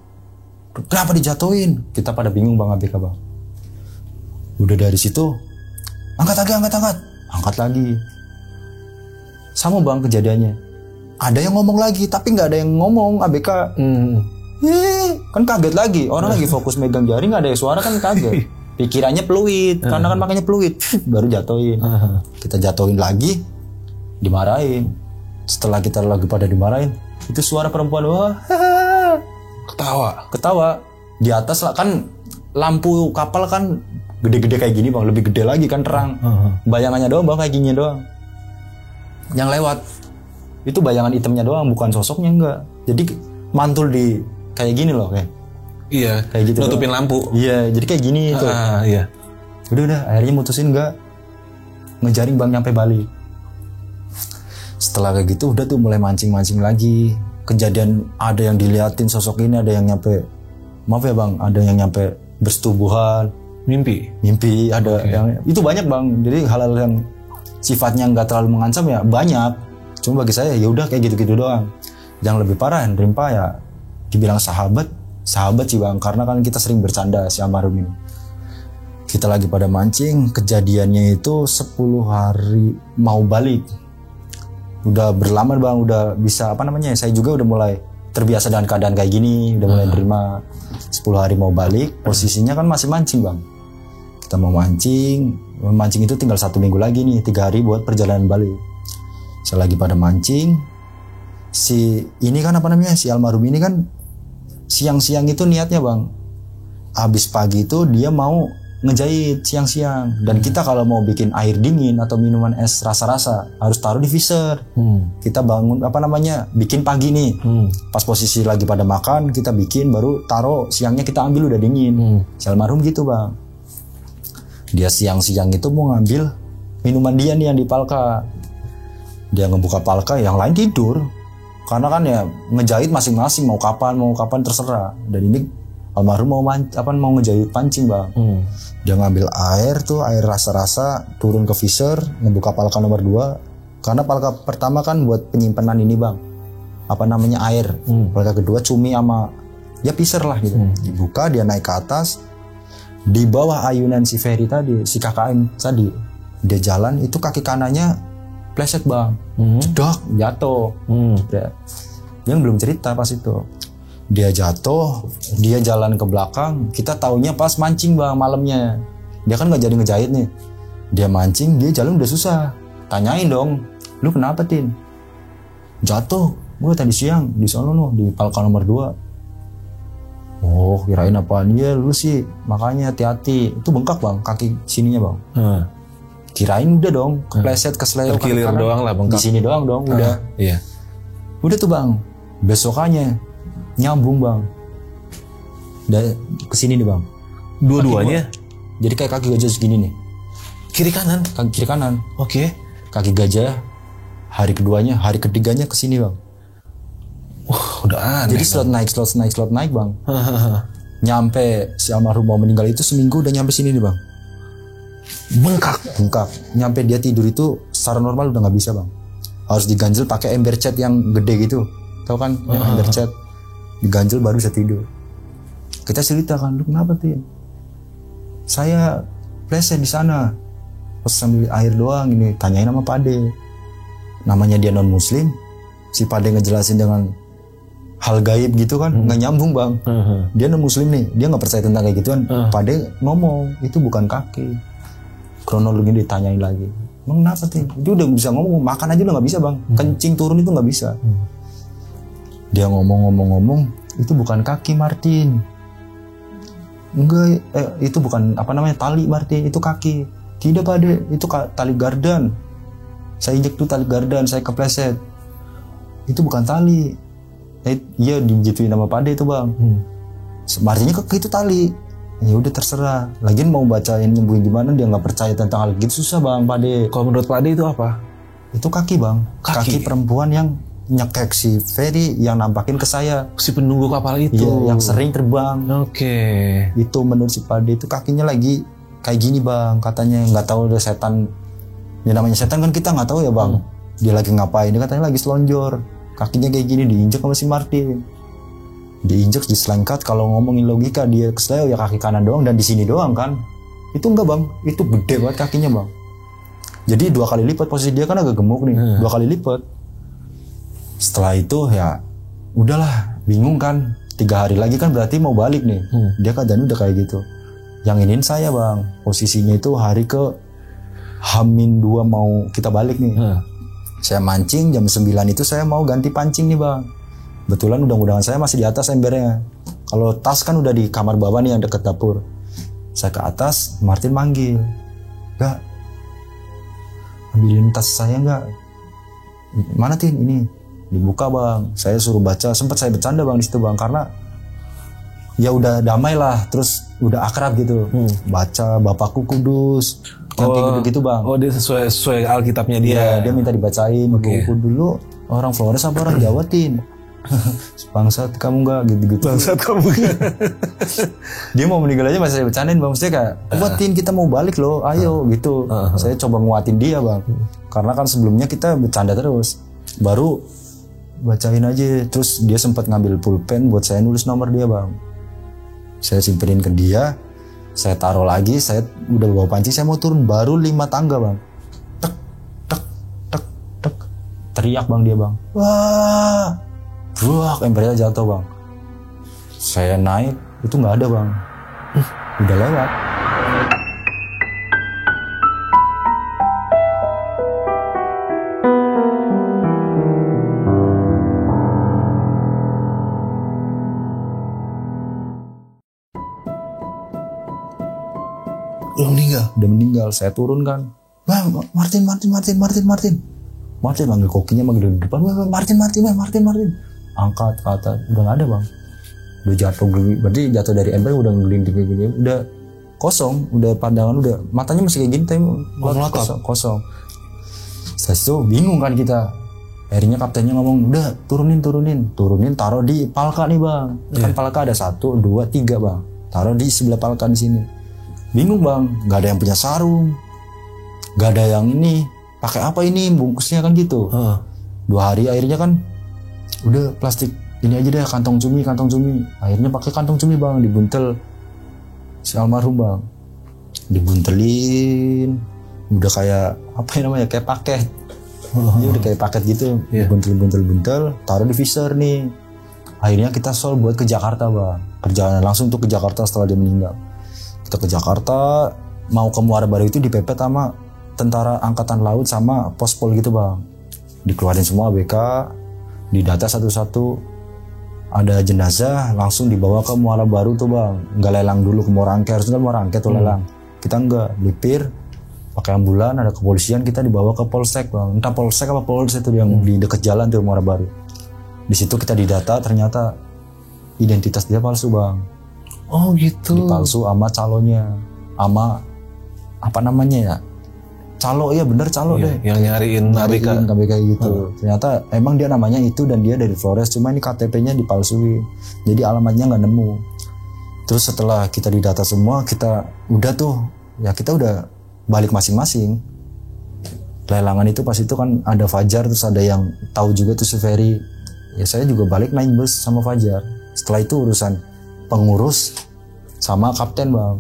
Kenapa dijatuhin? Kita pada bingung bang ABK bang. Udah dari situ. Angkat lagi. Sama bang kejadiannya. Ada yang ngomong lagi, tapi nggak ada yang ngomong ABK. Kan kaget lagi. Orang lagi fokus megang jaring, nggak ada yang suara kan kaget. Pikirannya peluit, karena kan makanya peluit. Baru jatuhin. Kita jatuhin lagi, dimarahin. Setelah kita lagi pada dimarahin, itu suara perempuan, wah, ketawa. Di atas lah kan lampu kapal kan gede-gede kayak gini bang, lebih gede lagi kan terang. Bayangannya doang bang, kayak gini doang. Yang lewat itu bayangan hitamnya doang, bukan sosoknya enggak. Jadi mantul di kayak gini loh kayak. Iya, kayak gitu. Nutupin lampu. Iya, jadi kayak gini itu. Iya. Udah akhirnya mutusin enggak ngejaring bang nyampe balik. Setelah kayak gitu udah tuh mulai mancing lagi. Kejadian ada yang diliatin sosok ini, ada yang nyampe, maaf ya bang, ada yang nyampe bersetubuhan. Mimpi ada yang itu banyak bang. Jadi hal-hal yang sifatnya nggak terlalu mengancam ya banyak. Cuma bagi saya ya udah kayak gitu-gitu doang. Yang lebih parah Rimpa ya dibilang sahabat sih bang, karena kan kita sering bercanda si almarhum ini. Kita lagi pada mancing, kejadiannya itu 10 hari mau balik. Udah berlama bang, udah bisa saya juga udah mulai terbiasa dengan keadaan kayak gini, udah mulai terima. 10 hari mau balik, posisinya kan masih mancing bang. Kita mau mancing itu tinggal 1 minggu lagi nih, 3 hari buat perjalanan balik. Saya lagi pada mancing, si almarhum ini kan siang-siang itu niatnya bang, habis pagi itu dia mau ngejahit siang-siang. Dan kita kalau mau bikin air dingin atau minuman es rasa-rasa harus taruh di freezer. Kita bangun bikin pagi nih, pas posisi lagi pada makan kita bikin, baru taruh siangnya kita ambil udah dingin. Si almarhum gitu bang, dia siang-siang itu mau ngambil minuman dia nih yang di palka. Dia ngebuka palka, yang lain tidur. Karena kan ya ngejahit masing-masing mau kapan terserah. Dan ini almarhum mau ngejahit pancing bang. Dia ngambil air rasa-rasa, turun ke freezer, ngebuka palka nomor 2. Karena palka pertama kan buat penyimpanan ini bang, air. Palka kedua cumi sama ya freezer lah gitu. Dibuka, dia naik ke atas, di bawah ayunan si Ferry tadi, si KKM tadi, dia jalan itu kaki kanannya pleset bang, jedok, jatuh. Dia belum cerita pas itu. Dia jatuh, dia jalan ke belakang. Kita taunya pas mancing bang malamnya. Dia kan nggak jadi ngejahit nih. Dia mancing, dia jalan udah susah. Tanyain dong, lu kenapa Tin? Jatuh, gue tadi siang di sono no, di palka nomor 2. Oh, kirain apaan? Iya lu sih, makanya hati-hati. Itu bengkak bang, kaki sininya bang. Kirain udah dong, kepleset, kesleo, terkilir doang lah bengkak. Di sini doang udah. Iya. Udah tuh bang, besokannya nyambung bang. Udah kesini nih bang. Dua-duanya? Jadi kayak kaki gajah segini nih. Kiri kanan? Kiri kanan. Oke. Kaki gajah, hari ketiganya kesini bang. Udah aneh. Jadi slot naik bang. Nyampe si almarhum mau meninggal itu seminggu udah nyampe sini nih bang. Bengkak. Nyampe dia tidur itu secara normal udah nggak bisa bang. Harus diganjel pakai ember cat yang gede gitu. Tahu kan? Ember cat. Diganjel baru bisa tidur. Kita cerita kan, lu kenapa Tin? Saya pleset di sana. Pas sambil air doang ini. Tanyain sama Pade. Namanya dia non muslim. Si Pade ngejelasin dengan hal gaib gitu kan, nggak nyambung bang. Dia non muslim nih, dia nggak percaya tentang kayak gituan. Pade ngomong itu bukan kaki. Kronologi ditanyain lagi, emang kenapa Tin? Dia udah bisa ngomong, makan aja udah nggak bisa bang, kencing turun itu nggak bisa. Dia ngomong, itu bukan kaki Martin. Enggak, itu bukan tali Martin, itu kaki. Tidak Pade, itu tali gardan. Saya injek tuh tali gardan, saya kepleset. Itu bukan tali. Iya digituin nama Pade itu bang. Martinnya kaki itu tali. Ya udah terserah. Lagian mau bacain nyembuhin gimana, dia nggak percaya tentang hal gitu, susah bang Pade. Kalau menurut Pade itu apa? Itu kaki bang. Kaki perempuan yang nyekek si Ferry, yang nampakin ke saya. Si penunggu kapal itu. Iya, yang sering terbang. Oke. Itu menurut si Pade itu kakinya lagi kayak gini bang. Katanya nggak tahu ada setan. Ya namanya setan kan kita nggak tahu ya bang. Dia lagi ngapain? Dia katanya lagi selonjor. Kakinya kayak gini diinjek sama si Martin. Diinjek, diselengkat. Kalau ngomongin logika dia kesleo ya kaki kanan doang dan di sini doang kan. Itu enggak bang, itu gede banget kakinya bang. Jadi 2 kali lipat, posisi dia kan agak gemuk nih, 2 kali lipat. Setelah itu ya udahlah, bingung kan. 3 hari lagi kan berarti mau balik nih. Dia keadaan udah kayak gitu. Yang iniin saya bang, posisinya itu hari ke H-2 mau kita balik nih. Saya mancing jam 9 itu saya mau ganti pancing nih bang. Betulan udang-udangan saya masih di atas embernya. Kalau tas kan udah di kamar bawah nih yang deket dapur. Saya ke atas, Martin manggil. Gak, ambilin tas saya gak? Mana Tin? Ini dibuka bang. Saya suruh baca. Sempat saya bercanda bang di situ bang, karena ya udah damai lah. Terus udah akrab gitu. Baca Bapakku Kudus. Yang kayak gitu-gitu bang. Oh dia sesuai Alkitabnya dia. Ya, dia minta dibacain. Buku dulu orang Flores apa orang Jawa Tin? Bangsat kamu gak gitu-gitu. Bangsat kamu gak. Dia mau meninggal aja masih saya bercandain bang. Maksudnya kayak kuatin, kita mau balik loh, ayo gitu. Saya coba nguatin dia bang. Karena kan sebelumnya kita bercanda terus. Baru bacain aja. Terus dia sempat ngambil pulpen buat saya nulis nomor dia bang. Saya simpenin ke dia. Saya taruh lagi. Saya udah bawa pancing, saya mau turun. Baru 5 tangga bang. Tek, tek, tek, tek. Teriak bang dia bang. Wah. Bruak, embernya jatuh bang. Saya naik, itu nggak ada bang. Udah lewat. Udah meninggal. Saya turun kan. Bang, Martin. Martin manggil kokinya, manggil di depan. Martin. Angkat ke atas, udah nggak ada bang. Udah jatuh, berarti jatuh dari ember udah ngelinding kayak gini. Udah kosong, udah pandangan udah matanya masih kayak gini tapi kosong. Setelah itu bingung kan kita. Akhirnya kaptennya ngomong, udah turunin, taruh di palka nih bang. Kan palka ada 1, 2, 3 bang. Taruh di sebelah palka di sini. Bingung bang, nggak ada yang punya sarung, nggak ada yang ini. Pakai apa ini bungkusnya kan gitu. 2 hari akhirnya kan, udah plastik ini aja deh kantong cumi. Akhirnya pakai kantong cumi bang, dibuntel si almarhum bang, dibuntelin, udah kayak apa yang namanya kayak paket. Dia udah kayak paket gitu, buntel, taruh di freezer nih. Akhirnya kita buat ke Jakarta bang, perjalanan langsung tuh ke Jakarta setelah dia meninggal. Kita ke Jakarta, mau ke Muara Baru itu dipepet sama tentara angkatan laut sama pospol gitu bang. Dikeluarin semua ABK, didata satu-satu. Ada jenazah langsung dibawa ke Muara Baru tuh bang, nggak lelang dulu ke Morangke, harusnya kan Morangke tuh lelang. Kita enggak, lipir pakai ambulan, ada kepolisian, kita dibawa ke Polsek bang, entah Polsek apa Polsek itu yang di dekat jalan tuh Muara Baru. Di situ kita didata, ternyata identitas dia palsu bang. Oh gitu. Dipalsu sama calonnya, sama apa namanya ya, calo ya bener calo deh. Yang nyariin KBK gitu. Ternyata emang dia namanya itu dan dia dari Flores, cuma ini KTP-nya dipalsuin, jadi alamatnya nggak nemu. Terus setelah kita didata semua, kita udah tuh, ya kita udah balik masing-masing. Lelangan itu pas itu kan ada Fajar, terus ada yang tahu juga tuh si Ferry. Ya saya juga balik naik bus sama Fajar. Setelah itu urusan pengurus sama kapten bang,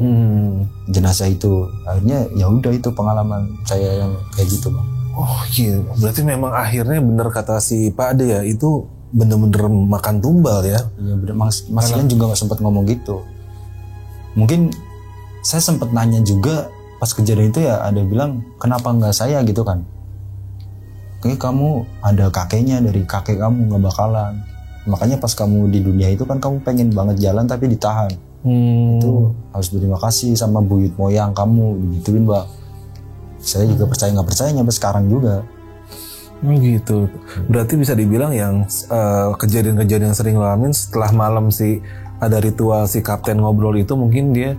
jenazah itu. Akhirnya ya udah itu pengalaman saya yang kayak gitu bang. Oh gitu. Berarti memang akhirnya bener kata si Pak Ade ya, itu bener-bener makan tumbal ya. Iya bener, Mas Ian juga nggak sempat ngomong gitu. Mungkin saya sempat nanya juga pas kejadian itu ya, ada bilang kenapa nggak saya gitu kan. Kayak kamu ada kakeknya, dari kakek kamu nggak bakalan. Makanya pas kamu di dunia itu kan kamu pengen banget jalan tapi ditahan. Itu harus berterima kasih sama buyut moyang kamu gituin bang. Saya juga percaya nggak percaya sampai sekarang juga. Gitu. Berarti bisa dibilang yang kejadian-kejadian yang sering lo alamin setelah malam si ada ritual si kapten ngobrol itu, mungkin dia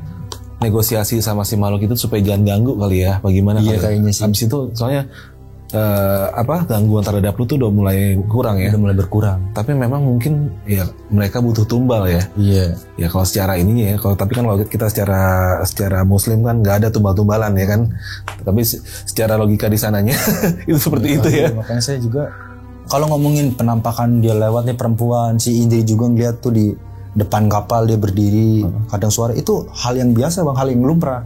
negosiasi sama si makhluk itu supaya jangan ganggu kali ya, bagaimana? Iya kayaknya sih. Abis itu soalnya gangguan terhadap lu tuh udah mulai kurang ya. Udah mulai berkurang. Tapi memang mungkin ya mereka butuh tumbal ya. Iya. Ya kalau secara ininya ya, kalau tapi kan logika kita secara muslim kan nggak ada tumbal-tumbalan ya kan. Tapi secara logika di sananya itu seperti itu ya. Makanya saya juga kalau ngomongin penampakan dia lewat nih perempuan, si Indri juga ngeliat tuh di depan kapal dia berdiri, kadang suara itu hal yang biasa bang, hal yang lumrah.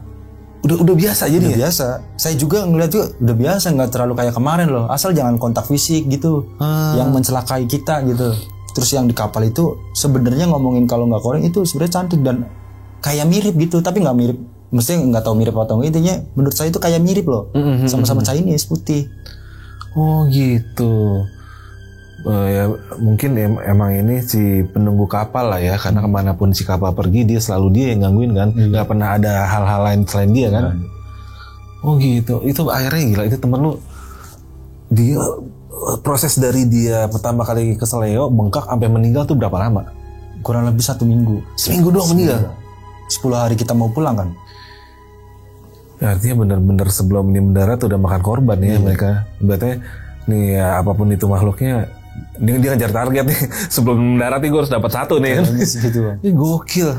Udah biasa jadi ya? Biasa. Saya juga ngeliat juga udah biasa, nggak terlalu kayak kemarin loh. Asal jangan kontak fisik gitu, yang mencelakai kita gitu. Terus yang di kapal itu sebenarnya ngomongin kalau nggak koreng itu sebenarnya cantik dan kayak mirip gitu, tapi nggak mirip. Mesti nggak tahu mirip atau nggak, intinya menurut saya itu kayak mirip loh, sama-sama Chinese putih. Oh gitu. Ya mungkin emang ini si penunggu kapal lah ya, karena kemanapun si kapal pergi dia selalu dia yang gangguin kan, nggak pernah ada hal-hal lain selain dia kan. Oh gitu. Itu akhirnya gila, itu temen lu dia proses dari dia pertama kali ke Seleo bengkak sampai meninggal tuh berapa lama? Kurang lebih 1 minggu. Seminggu doang meninggal. 10 hari kita mau pulang kan. Ya, artinya bener-bener sebelum ini mendarat udah makan korban ya mereka. Berarti nih ya, apapun itu makhluknya dia ngejar target nih. Sebelum mendarat nih gue harus dapat 1 nih kan. Gitu, ini gokil.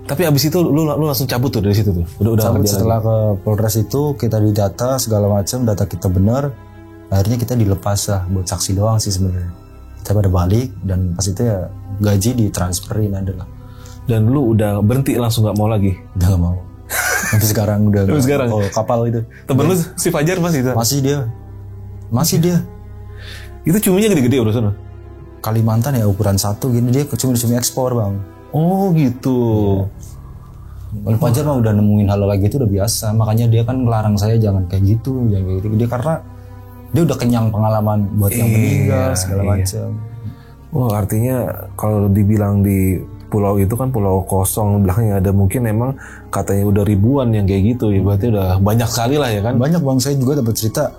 Tapi abis itu lu langsung cabut tuh dari situ tuh. Udah cabut setelah ke Polres itu, kita didata segala macam, data kita benar. Akhirnya kita dilepas lah buat saksi doang sih sebenarnya. Kita pada balik dan pas itu ya gaji ditransferin adalah. Dan lu udah berhenti langsung nggak mau lagi? Udah nggak mau. Sampai sekarang udah. Sampai sekarang. Oh kapal itu. Temen lu si Fajar masih itu? Masih dia. Itu cuminya gede-gede urusan. Kalimantan ya ukuran 1 gini, dia cumi ekspor bang. Oh gitu. Kalau Fajar mah udah nemuin hal lagi itu udah biasa, makanya dia kan ngelarang saya jangan kayak gitu, jangan kayak gitu. Dia karena dia udah kenyang pengalaman buat yang meninggal segala macam. Oh artinya kalau dibilang di pulau itu kan pulau kosong, belakangnya ada mungkin emang katanya udah ribuan yang kayak gitu ya, berarti udah banyak sekali lah ya kan. Banyak bang, saya juga dapat cerita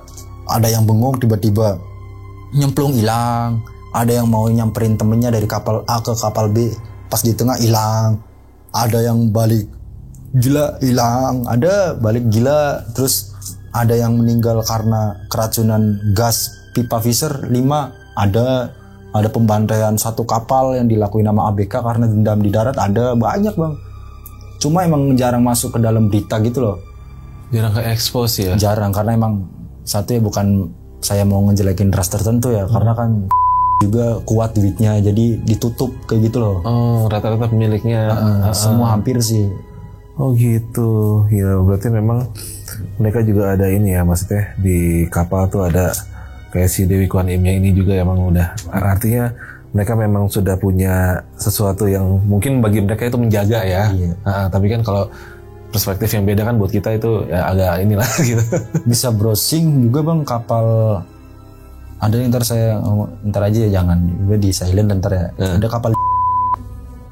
ada yang bengong tiba-tiba nyemplung hilang, ada yang mau nyamperin temennya dari kapal A ke kapal B pas di tengah hilang, ada yang balik gila hilang, ada balik gila, terus ada yang meninggal karena keracunan gas pipa Fisher 5, ada pembantaian satu kapal yang dilakuin sama ABK karena dendam di darat, ada banyak bang. Cuma emang jarang masuk ke dalam berita gitu loh. Jarang ke expose ya? Jarang, karena emang satu ya bukan saya mau ngejelekin ras tertentu ya, karena kan juga kuat duitnya jadi ditutup kayak gitu loh. Oh, rata-rata pemiliknya semua hampir sih. Oh gitu. Ya berarti memang mereka juga ada ini ya, maksudnya di kapal tuh ada kayak si Dewi Kwan Im-nya ini juga emang udah, artinya mereka memang sudah punya sesuatu yang mungkin bagi mereka itu menjaga ya. Iya. Tapi kan kalau perspektif yang beda kan buat kita itu ya agak inilah gitu. Bisa browsing juga bang kapal. Ada yang ntar aja ya, jangan gue di silent ntar ya. Ada kapal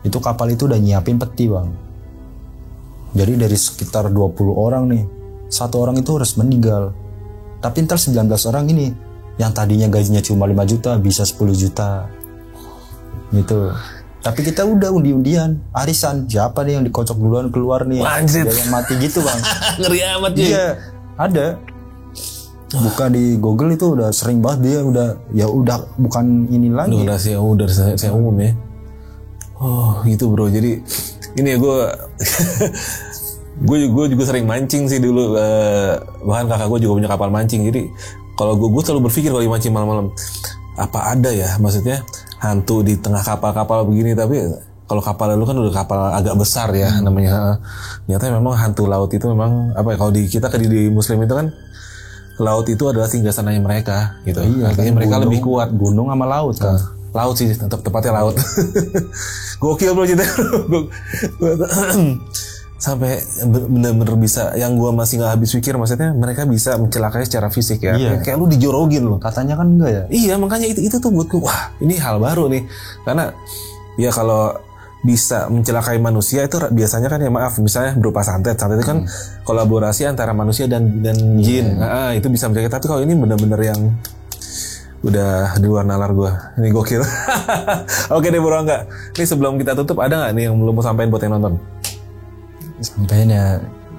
itu, kapal itu udah nyiapin peti bang. Jadi dari sekitar 20 orang nih, 1 orang itu harus meninggal. Tapi ntar 19 orang ini yang tadinya gajinya cuma 5 juta bisa 10 juta gitu. Tapi kita udah undi-undian arisan, siapa nih yang dikocok duluan keluar nih. Anjir. Yang mati gitu bang. Ngeri amat ya. Iya ada. Buka di Google itu udah sering banget, dia udah bukan ini lagi. Udah rahasia umum ya. Oh gitu bro. Jadi ini ya gue juga sering mancing sih dulu. Bahkan kakak gue juga punya kapal mancing. Jadi kalau gue selalu berpikir kalau mancing malam-malam, apa ada ya maksudnya hantu di tengah kapal-kapal begini. Tapi kalau kapal lu kan udah kapal agak besar ya namanya. Ternyata memang hantu laut itu memang apa ya, kalau di kita di Muslim itu kan laut itu adalah singgasananya mereka gitu. Iya, artinya mereka lebih kuat. Gunung sama laut kan. Laut sih, tepatnya laut. Gokil bro cerita. Sampai bener-bener bisa, yang gue masih nggak habis pikir, maksudnya mereka bisa mencelakai secara fisik ya. Iya. Kayak lu dijorogin loh. Katanya kan enggak ya? Iya, makanya itu tuh buatku, wah ini hal baru nih. Karena ya kalau bisa mencelakai manusia itu biasanya kan ya maaf, misalnya berupa santet itu kan kolaborasi antara manusia dan jin. Itu bisa mencelakai. Tapi kalau ini bener-bener yang udah di luar nalar gue. Ini gokil. Oke deh bro Angga. Ini sebelum kita tutup, ada nggak nih yang belum mau sampaikan buat yang nonton? Sampaikan ya,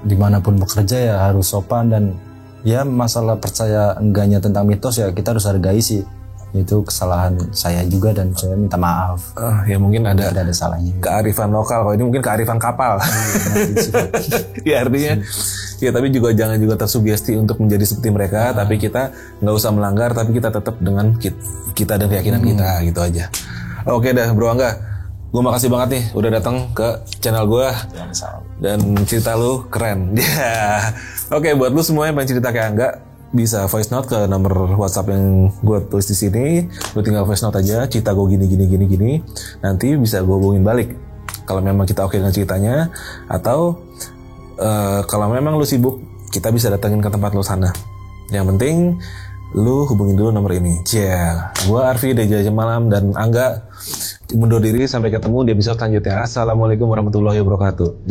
dimanapun bekerja ya harus sopan, dan ya masalah percaya enggaknya tentang mitos ya kita harus hargai sih. Itu kesalahan saya juga dan saya minta maaf. Ya mungkin ada salahnya. Kearifan lokal, kalau ini mungkin kearifan kapal. Ya artinya ya, tapi juga jangan juga tersugesti untuk menjadi seperti mereka. Tapi kita nggak usah melanggar, tapi kita tetap dengan kita dan keyakinan kita gitu aja. Oke dah bro Angga, gue makasih banget nih udah datang ke channel gue dan cerita lu keren. Oke, buat lu semua yang pengen cerita kayak Angga, bisa voice note ke nomor WhatsApp yang gue tulis di sini. Lu tinggal voice note aja, cerita gue gini. Nanti bisa gue hubungin balik kalau memang kita oke dengan ceritanya, atau kalau memang lu sibuk, kita bisa datengin ke tempat lu sana. Yang penting lu hubungin dulu nomor ini. Gue Arfi dari Jajah Malam dan Angga mundur diri, sampai ketemu di episode selanjutnya. Assalamualaikum warahmatullahi wabarakatuh.